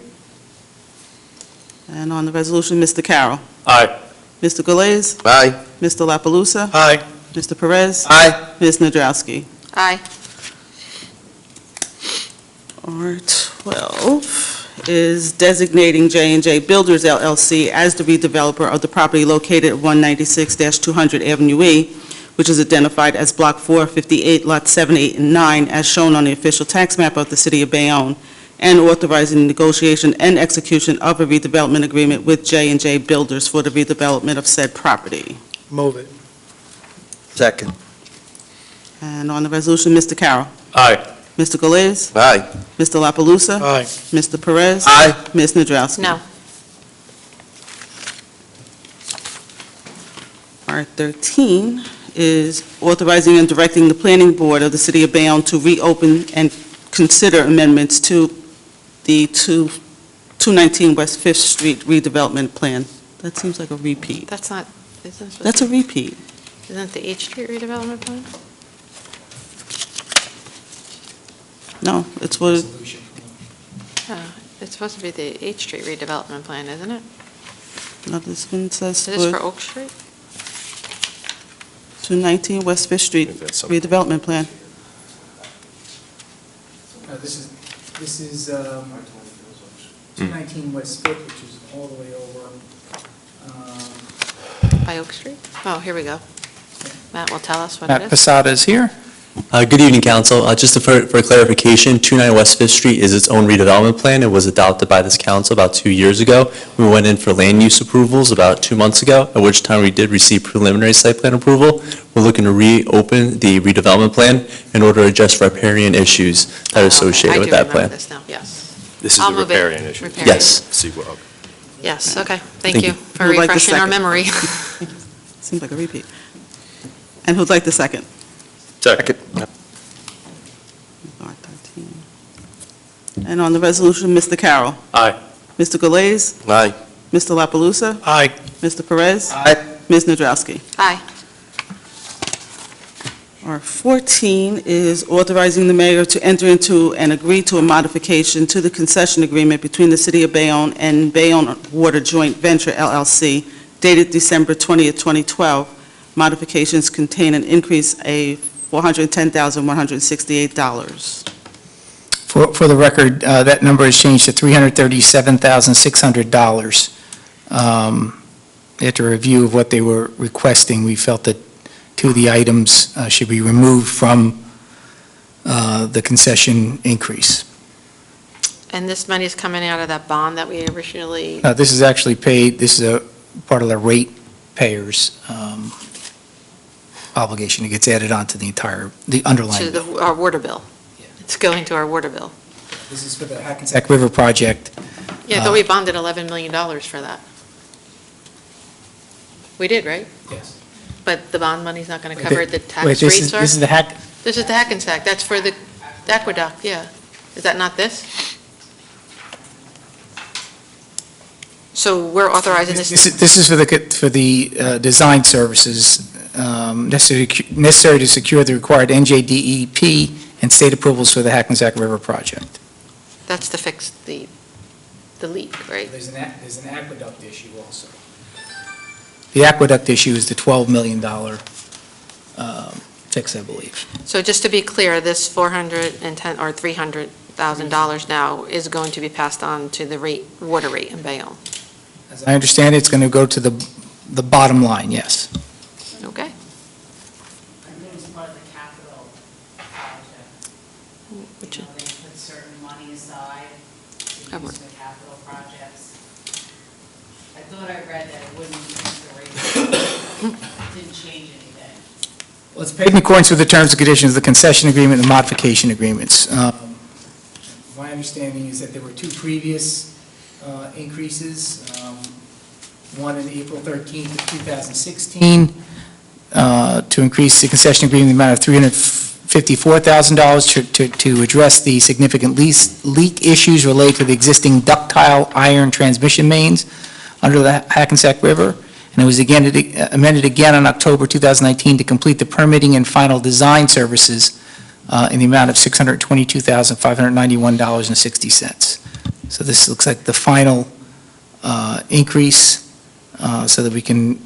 And on the resolution, Mr. Carroll. Aye. Mr. Galais. Aye. Mr. La Palusa? Aye. Mr. Perez? Aye. Ms. Nadrowski? Aye. R12 is designating J&J Builders LLC as the redeveloper of the property located at 196-200 Avenue E, which is identified as Block 458, Lots 7, 8, and 9, as shown on the official tax map of the City of Bayonne, and authorizing negotiation and execution of a redevelopment agreement with J&J Builders for the redevelopment of said property. Move it. Second. And on the resolution, Mr. Carroll. Aye. Mr. Galais. Aye. Mr. La Palusa? Aye. Mr. Perez? Aye. Ms. Nadrowski? No. R13 is authorizing and directing the planning board of the City of Bayonne to reopen and consider amendments to the 219 West Fifth Street redevelopment plan. That seems like a repeat. That's not, isn't it? That's a repeat. Isn't the H Street redevelopment plan? No, it's what, It's supposed to be the H Street redevelopment plan, isn't it? no, this one says Is this for for Oak Street? 219 West Fifth Street redevelopment plan. This is 219 West Fifth, which is all the way over. By Oak Street? Oh, here we go. Matt will tell us what Matt it is. Posada is here. Good evening, Council. Just for clarification, 29 West Fifth Street is its own redevelopment plan. It was adopted by this council about 2 years ago. We went in for land use approvals about 2 months ago, at which time we did receive preliminary site plan approval. We're looking to reopen the redevelopment plan in order to address riparian issues that are associated with that I do plan. remember this now, yes. This is I'll the move it. riparian issue. Riparian. Yes. Seawall. Yes, okay. Thank Thank you you. for Who'd like the refreshing our second? memory. Seems like a repeat. And who'd like the second? Second. R13. And on the resolution, Mr. Carroll. Aye. Mr. Galais. Aye. Mr. La Palusa? Aye. Mr. Perez? Aye. Ms. Nadrowski? Aye. R14 is authorizing the mayor to enter into and agree to a modification to the concession agreement between the City of Bayonne and Bayonne Water Joint Venture LLC dated December 20th, 2012. Modifications contain an increase of $410,168. For the record, that number has changed to $337,600. After a review of what they were requesting, we felt that two of the items should be removed from the concession increase. And this money is coming out of that bond that we originally, This is actually paid, this is a part of the rate payers obligation. It gets added on to the underlying to bill. our water bill. It's going to our water bill. This is for the Hackensack River project. Yeah, I thought we bonded $11 million for that. We did, right? Yes. But the bond money's not going to cover the tax Wait, rates, this is the This is the Hackensack, that's for the aqueduct, yeah. Is that not this? So we're authorizing this? This is for the design services necessary to secure the required NJDEP and state approvals for the Hackensack River project. That's to fix the leak, right? There's an aqueduct issue also. The aqueduct issue is the $12 million fix, I believe. So just to be clear, this $410 or $300,000 now is going to be passed on to the water rate in Bayonne. As I understand it, it's going to go to the bottom line, yes. Okay. I think it was part of the capital project. Which You know, they put certain money aside to use for capital projects. I thought I read that it wouldn't increase the rate. Didn't change anything. Well, it's paid in accordance with the terms and conditions of the concession agreement and the modification agreements. My understanding is that there were two previous increases, one in April 13th of 2016, to increase the concession agreement in the amount of $354,000 to address the significant leak issues related to the existing ductile iron transmission mains under the Hackensack River. And it was amended again in October 2019 to complete the permitting and final design services in the amount of $622,591.60. So this looks like the final increase so that we can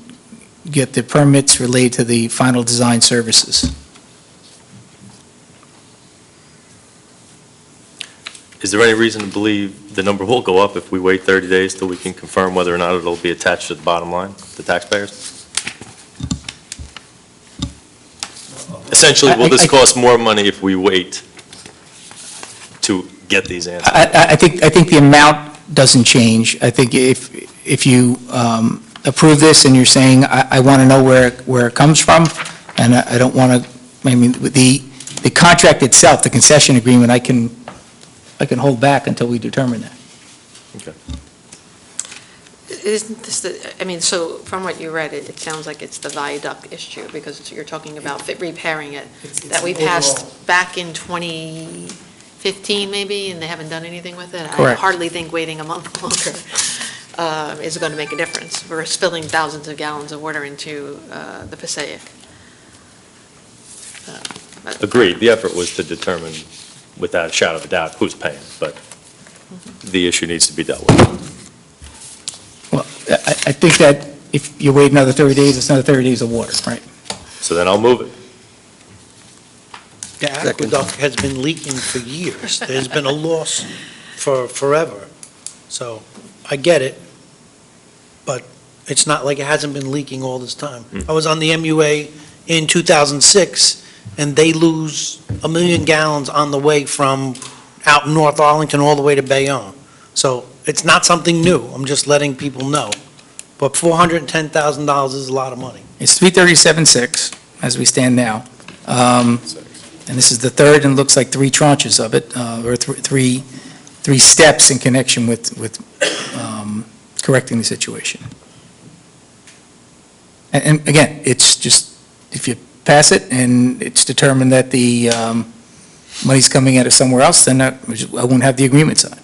get the permits related to the final design services. Is there any reason to believe the number will go up if we wait 30 days till we can confirm whether or not it'll be attached to the bottom line, the taxpayers? Essentially, will this cost more money if we wait to get these answers? I think the amount doesn't change. I think if you approve this and you're saying, I want to know where it comes from, and I don't want to, I mean, the contract itself, the concession agreement, I can hold back until we determine that. Okay. Isn't this so from what you read, it sounds like it's the viaduct issue, because you're talking about repairing it, that we passed back in 2015 maybe, and they haven't done anything with it? Correct. I hardly think waiting a month longer is going to make a difference. We're spilling thousands of gallons of water into the Passaic. Agreed. The effort was to determine without a shadow of a doubt who's paying, but the issue needs to be dealt with. Well, I think that if you wait another 30 days, it's another 30 days of water, right? So then I'll move it. The aqueduct has been leaking for years. There's been a loss for forever. So I get it, but it's not like it hasn't been leaking all this time. I was on the MUA in 2006, and they lose 1 million gallons on the way from out in North Arlington all the way to Bayonne. So it's not something new. I'm just letting people know. But $410,000 is a lot of money. It's 337.6 as we stand now. And this is the third, and looks like three tranches of it, or three steps in connection with correcting the situation. And again, it's just, if you pass it and it's determined that the money's coming out of somewhere else, then I won't have the agreement signed.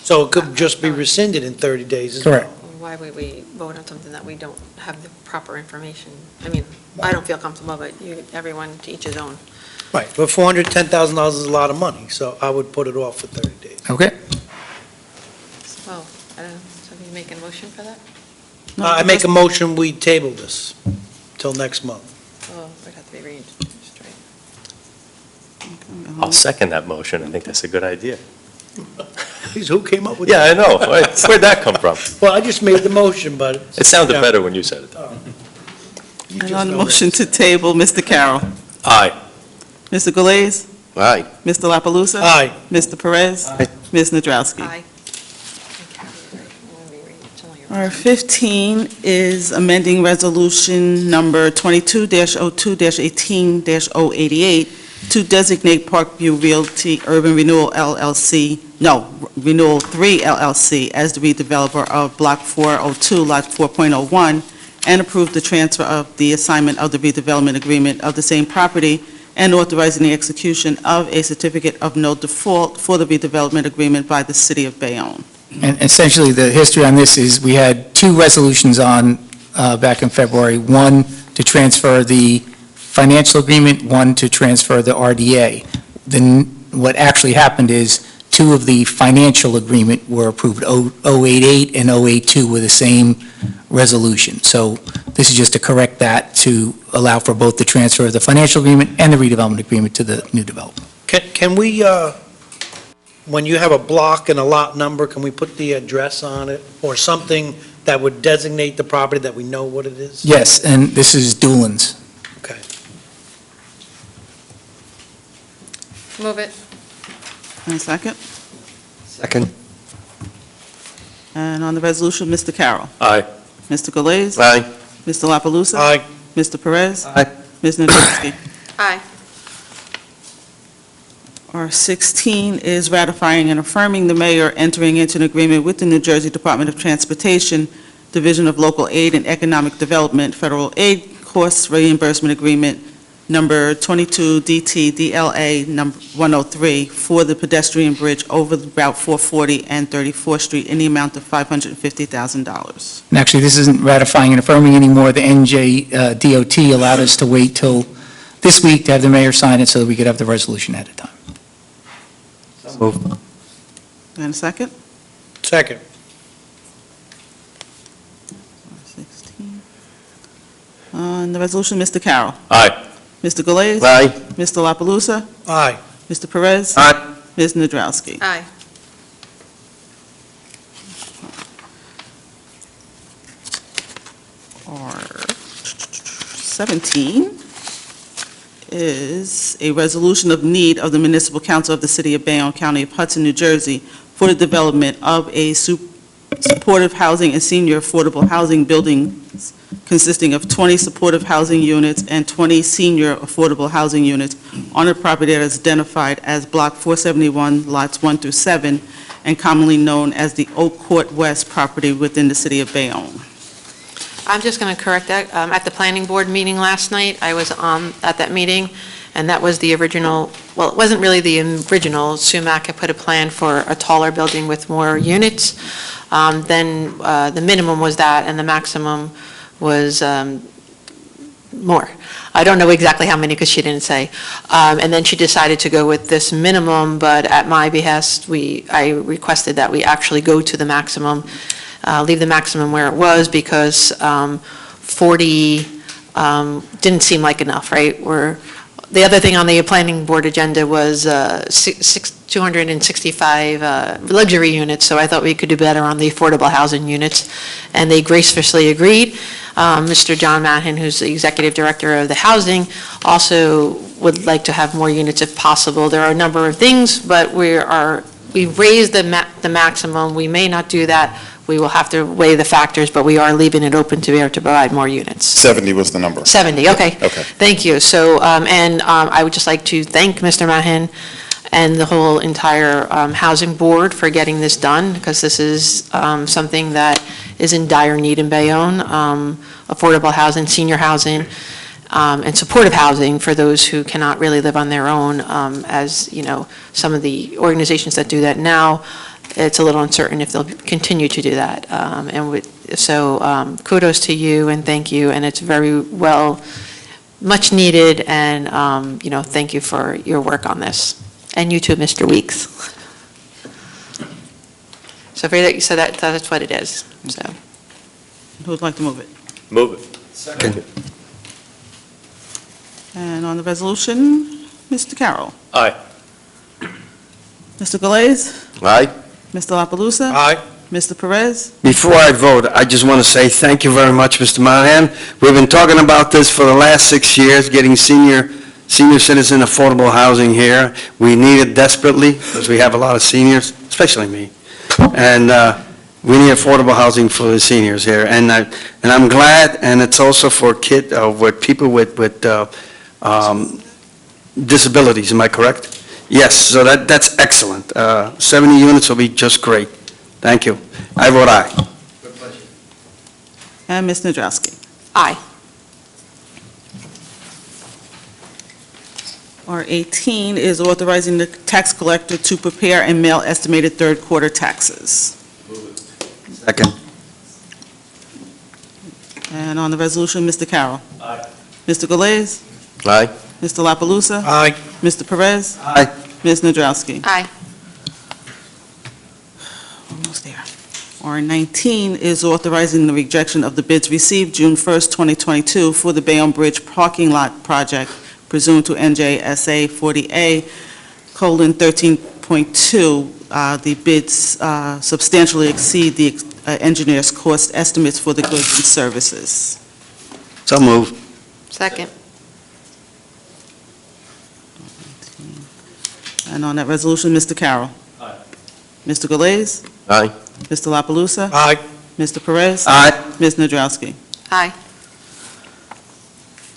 So it could just be rescinded in 30 days as well. Correct. Why would we vote on something that we don't have the proper information? I mean, I don't feel comfortable, but everyone to each his own. Right, but $410,000 is a lot of money, so I would put it off for 30 days. Okay. Well, I don't know, so you make a motion for that? I make a motion, we table this till next month. Oh, it'd have to be read straight. I'll second that motion. I think that's a good idea. Geez, who came up with Yeah, I that? know. Where'd that come from? Well, I just made the motion, but. It sounded Yeah. better when you said it. though. You And just on the know motion to table, Mr. Carroll. Aye. Mr. Galais. Aye. Mr. La Palusa? Aye. Mr. Perez? Aye. Ms. Nadrowski? Aye. R15 is amending Resolution Number 22-02-18-088 to designate Parkview Realty Urban Renewal Renewal 3 LLC as the redeveloper of Block 402, Lot 4.01, and approve the transfer of the assignment of the redevelopment agreement of the same property and authorizing the execution of a certificate of no default for the redevelopment agreement by the City of Bayonne. And essentially, the history on this is we had two resolutions on back in February, one to transfer the financial agreement, one to transfer the RDA. Then what actually happened is two of the financial agreement were approved, 088 and 082 were the same resolution. So this is just to correct that, to allow for both the transfer of the financial agreement and the redevelopment agreement to the new development. Can we, when you have a block and a lot number, can we put the address on it or something that would designate the property that we know what it is? Yes, and this is Doolin's. Okay. Move it. And a second? Second. And on the resolution, Mr. Carroll. Aye. Mr. Galais. Aye. Mr. La Palusa? Aye. Mr. Perez? Aye. Ms. Nadrowski? Aye. R16 is ratifying and affirming the mayor entering into an agreement with the New Jersey Department of Transportation, Division of Local Aid and Economic Development, Federal Aid Cost Reimbursement Agreement, number 22 DT-DLA number 103, for the pedestrian bridge over Route 440 and 34th Street in the amount of $550,000. And actually, this isn't ratifying and affirming anymore. The NJ DOT allowed us to wait till this week to have the mayor sign it so that we could have the resolution ahead of time. Move. And a second? Second. 16. On the resolution, Mr. Carroll. Aye. Mr. Galais. Aye. Mr. La Palusa? Aye. Mr. Perez? Aye. Ms. Nadrowski? Aye. R17 is a resolution of need of the Municipal Council of the City of Bayonne, County of Hudson, New Jersey, for the development of a supportive housing and senior affordable housing buildings consisting of 20 supportive housing units and 20 senior affordable housing units on a property that is identified as Block 471, Lots 1 through 7, and commonly known as the Oak Court West property within the City of Bayonne. I'm just going to correct that. At the planning board meeting last night, I was at that meeting, and that was the original, well, it wasn't really the original. Sumac had put a plan for a taller building with more units. Then the minimum was that, and the maximum was more. I don't know exactly how many, because she didn't say. And then she decided to go with this minimum, but at my behest, I requested that we actually go to the maximum, leave the maximum where it was, because 40 didn't seem like enough, right? The other thing on the planning board agenda was 265 luxury units, so I thought we could do better on the affordable housing units, and they graciously agreed. Mr. John Mahan, who's the executive director of the housing, also would like to have more units if possible. There are a number of things, but we've raised the maximum. We may not do that. We will have to weigh the factors, but we are leaving it open to be able to provide more units. 70 was the number. 70, okay. Okay. Thank you. So, I would just like to thank Mr. Mahan and the whole entire housing board for getting this done, because this is something that is in dire need in Bayonne, affordable housing, senior housing, and supportive housing for those who cannot really live on their own. As you know, some of the organizations that do that now, it's a little uncertain if they'll continue to do that. So kudos to you and thank you, and it's very well, much needed, and thank you for your work on this. And you too, Mr. Weeks. So that's what it is. So. Who would like to move it? Move it. Second. And on the resolution, Mr. Carroll. Aye. Mr. Galais? Aye? Mr. La Palusa? Aye. Mr. Perez? Before I vote, I just want to say thank you very much, Mr. Monahan. We've been talking about this for the last 6 years, getting senior citizen affordable housing here. We need it desperately, because we have a lot of seniors, especially me. And we need affordable housing for the seniors here. And I'm glad, and it's also for with people with disabilities, am I correct? Yes, so that's excellent. 70 units will be just great. Thank you. I vote aye. And Ms. Nadrowski? Aye. R18 is authorizing the tax collector to prepare and mail estimated third quarter taxes. Second. And on the resolution, Mr. Carroll. Aye. Mr. Galais? Aye? Mr. La Palusa? Aye. Mr. Perez? Aye. Ms. Nadrowski? Aye. Almost there. R19 is authorizing the rejection of the bids received June 1st, 2022 for the Bayonne Bridge parking lot project pursuant to NJSA 40A:13.2. The bids substantially exceed the engineer's cost estimates for the goods and services. So moved. Second. And on that resolution, Mr. Carroll. Aye. Mr. Galais? Aye? Mr. La Palusa? Aye. Mr. Perez? Aye. Ms. Nadrowski? Aye.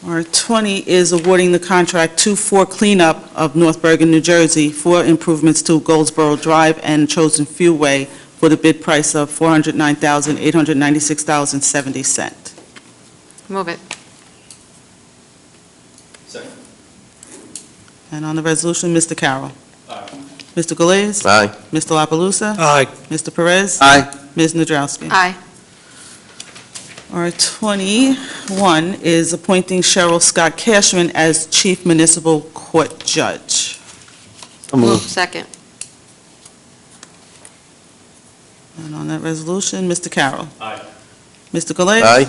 R20 is awarding the contract to for cleanup of North Bergen, New Jersey for improvements to Goldsboro Drive and Chosen Few Way for the bid price of $409,896.70. Move it. And on the resolution, Mr. Carroll. Aye. Mr. Galais? Aye? Mr. La Palusa? Aye. Mr. Perez? Aye. Ms. Nadrowski? Aye. R21 is appointing Cheryl Scott Cashman as Chief Municipal Court Judge. So Move. moved. Second. And on that resolution, Mr. Carroll. Aye. Mr. Galais? Aye?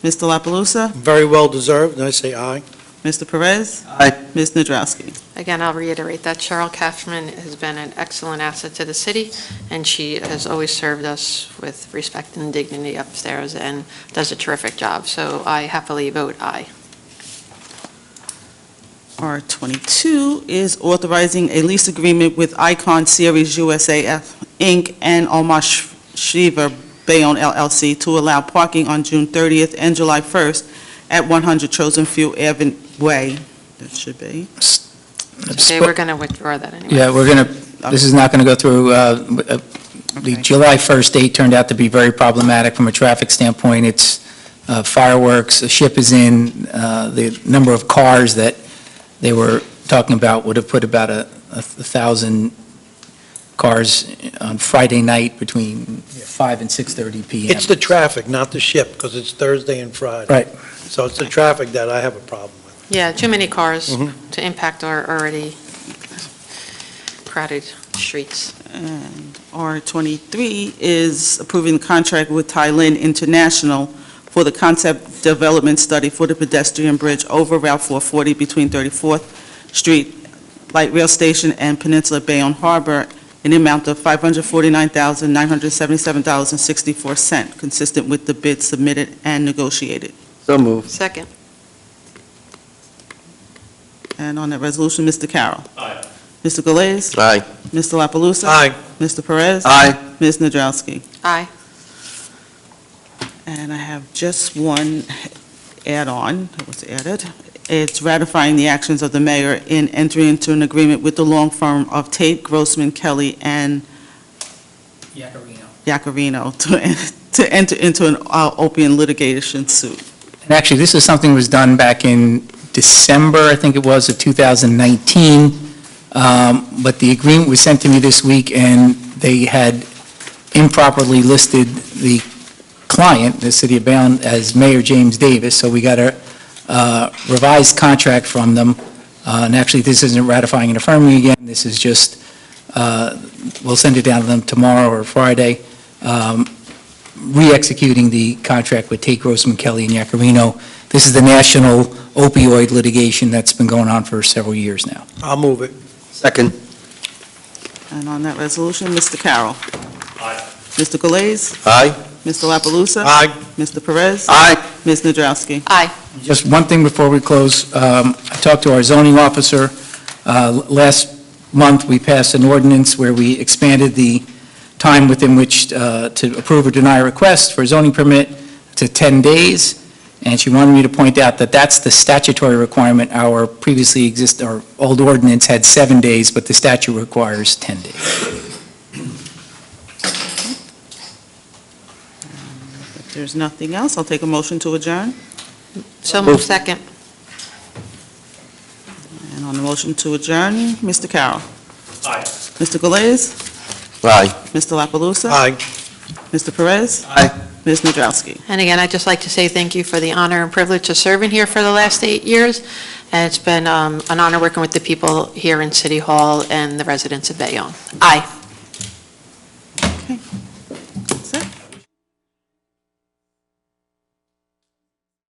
Mr. La Palusa? Very well deserved, and I say aye. Mr. Perez? Aye. Ms. Nadrowski? Again, I'll reiterate that Cheryl Cashman has been an excellent asset to the city, and she has always served us with respect and dignity upstairs and does a terrific job. So I happily vote aye. R22 is authorizing a lease agreement with Icon Series USAF, Inc. and Omar Shiva Bayonne LLC to allow parking on June 30th and July 1st at 100 Chosen Few Way. That should be. Okay, we're going to withdraw that anyway. Yeah, this is not going to go through, the July 1st date turned out to be very problematic from a traffic standpoint. It's fireworks, a ship is in, the number of cars that they were talking about would have put about 1,000 cars on Friday night between 5 and 6:30 p.m. It's the traffic, not the ship, because it's Thursday and Friday. Right. So it's the traffic that I have a problem with. Yeah, too many cars Mhm. to impact our already crowded streets. And R23 is approving the contract with Thailand International for the concept development study for the pedestrian bridge over Route 440 between 34th Street, Light Rail Station, and Peninsula Bayonne Harbor in the amount of $549,977.64, consistent with the bid submitted and negotiated. So moved. Second. And on that resolution, Mr. Carroll. Aye. Mr. Galais? Aye? Mr. La Palusa? Aye. Mr. Perez? Aye. Ms. Nadrowski? Aye. And I have just one add-on that was added. It's ratifying the actions of the mayor in entering into an agreement with the law firm of Tate, Grossman, Kelly, and Yacarino to enter into an opium litigation suit. And actually, this is something that was done back in December, I think it was, of 2019, but the agreement was sent to me this week, and they had improperly listed the client, the city of Bayonne, as Mayor James Davis, so we got a revised contract from them, and actually, this isn't ratifying and affirming again, this is just, we'll send it down to them tomorrow or Friday, re-executing the contract with Tate, Grossman, Kelly, and Yacarino. This is the national opioid litigation that's been going on for several years now. I'll move it. Second. And on that resolution, Mr. Carroll. Aye. Mr. Galais. Aye. Mr. La Palusa? Aye. Mr. Perez? Aye. Ms. Nadrowski? Aye. Just one thing before we close. I talked to our zoning officer. Last month, we passed an ordinance where we expanded the time within which to approve or deny a request for a zoning permit to 10 days. And she wanted me to point out that that's the statutory requirement. Our our old ordinance had 7 days, but the statute requires 10 days. If there's nothing else, I'll take a motion to adjourn. So moved. Second. And on the motion to adjourn, Mr. Carroll. Aye. Mr. Galais. Aye. Mr. La Palusa? Aye. Mr. Perez? Aye. Ms. Nadrowski? And again, I'd just like to say thank you for the honor and privilege of serving here for the last 8 years. And it's been an honor working with the people here in City Hall and the residents of Bayonne. Aye.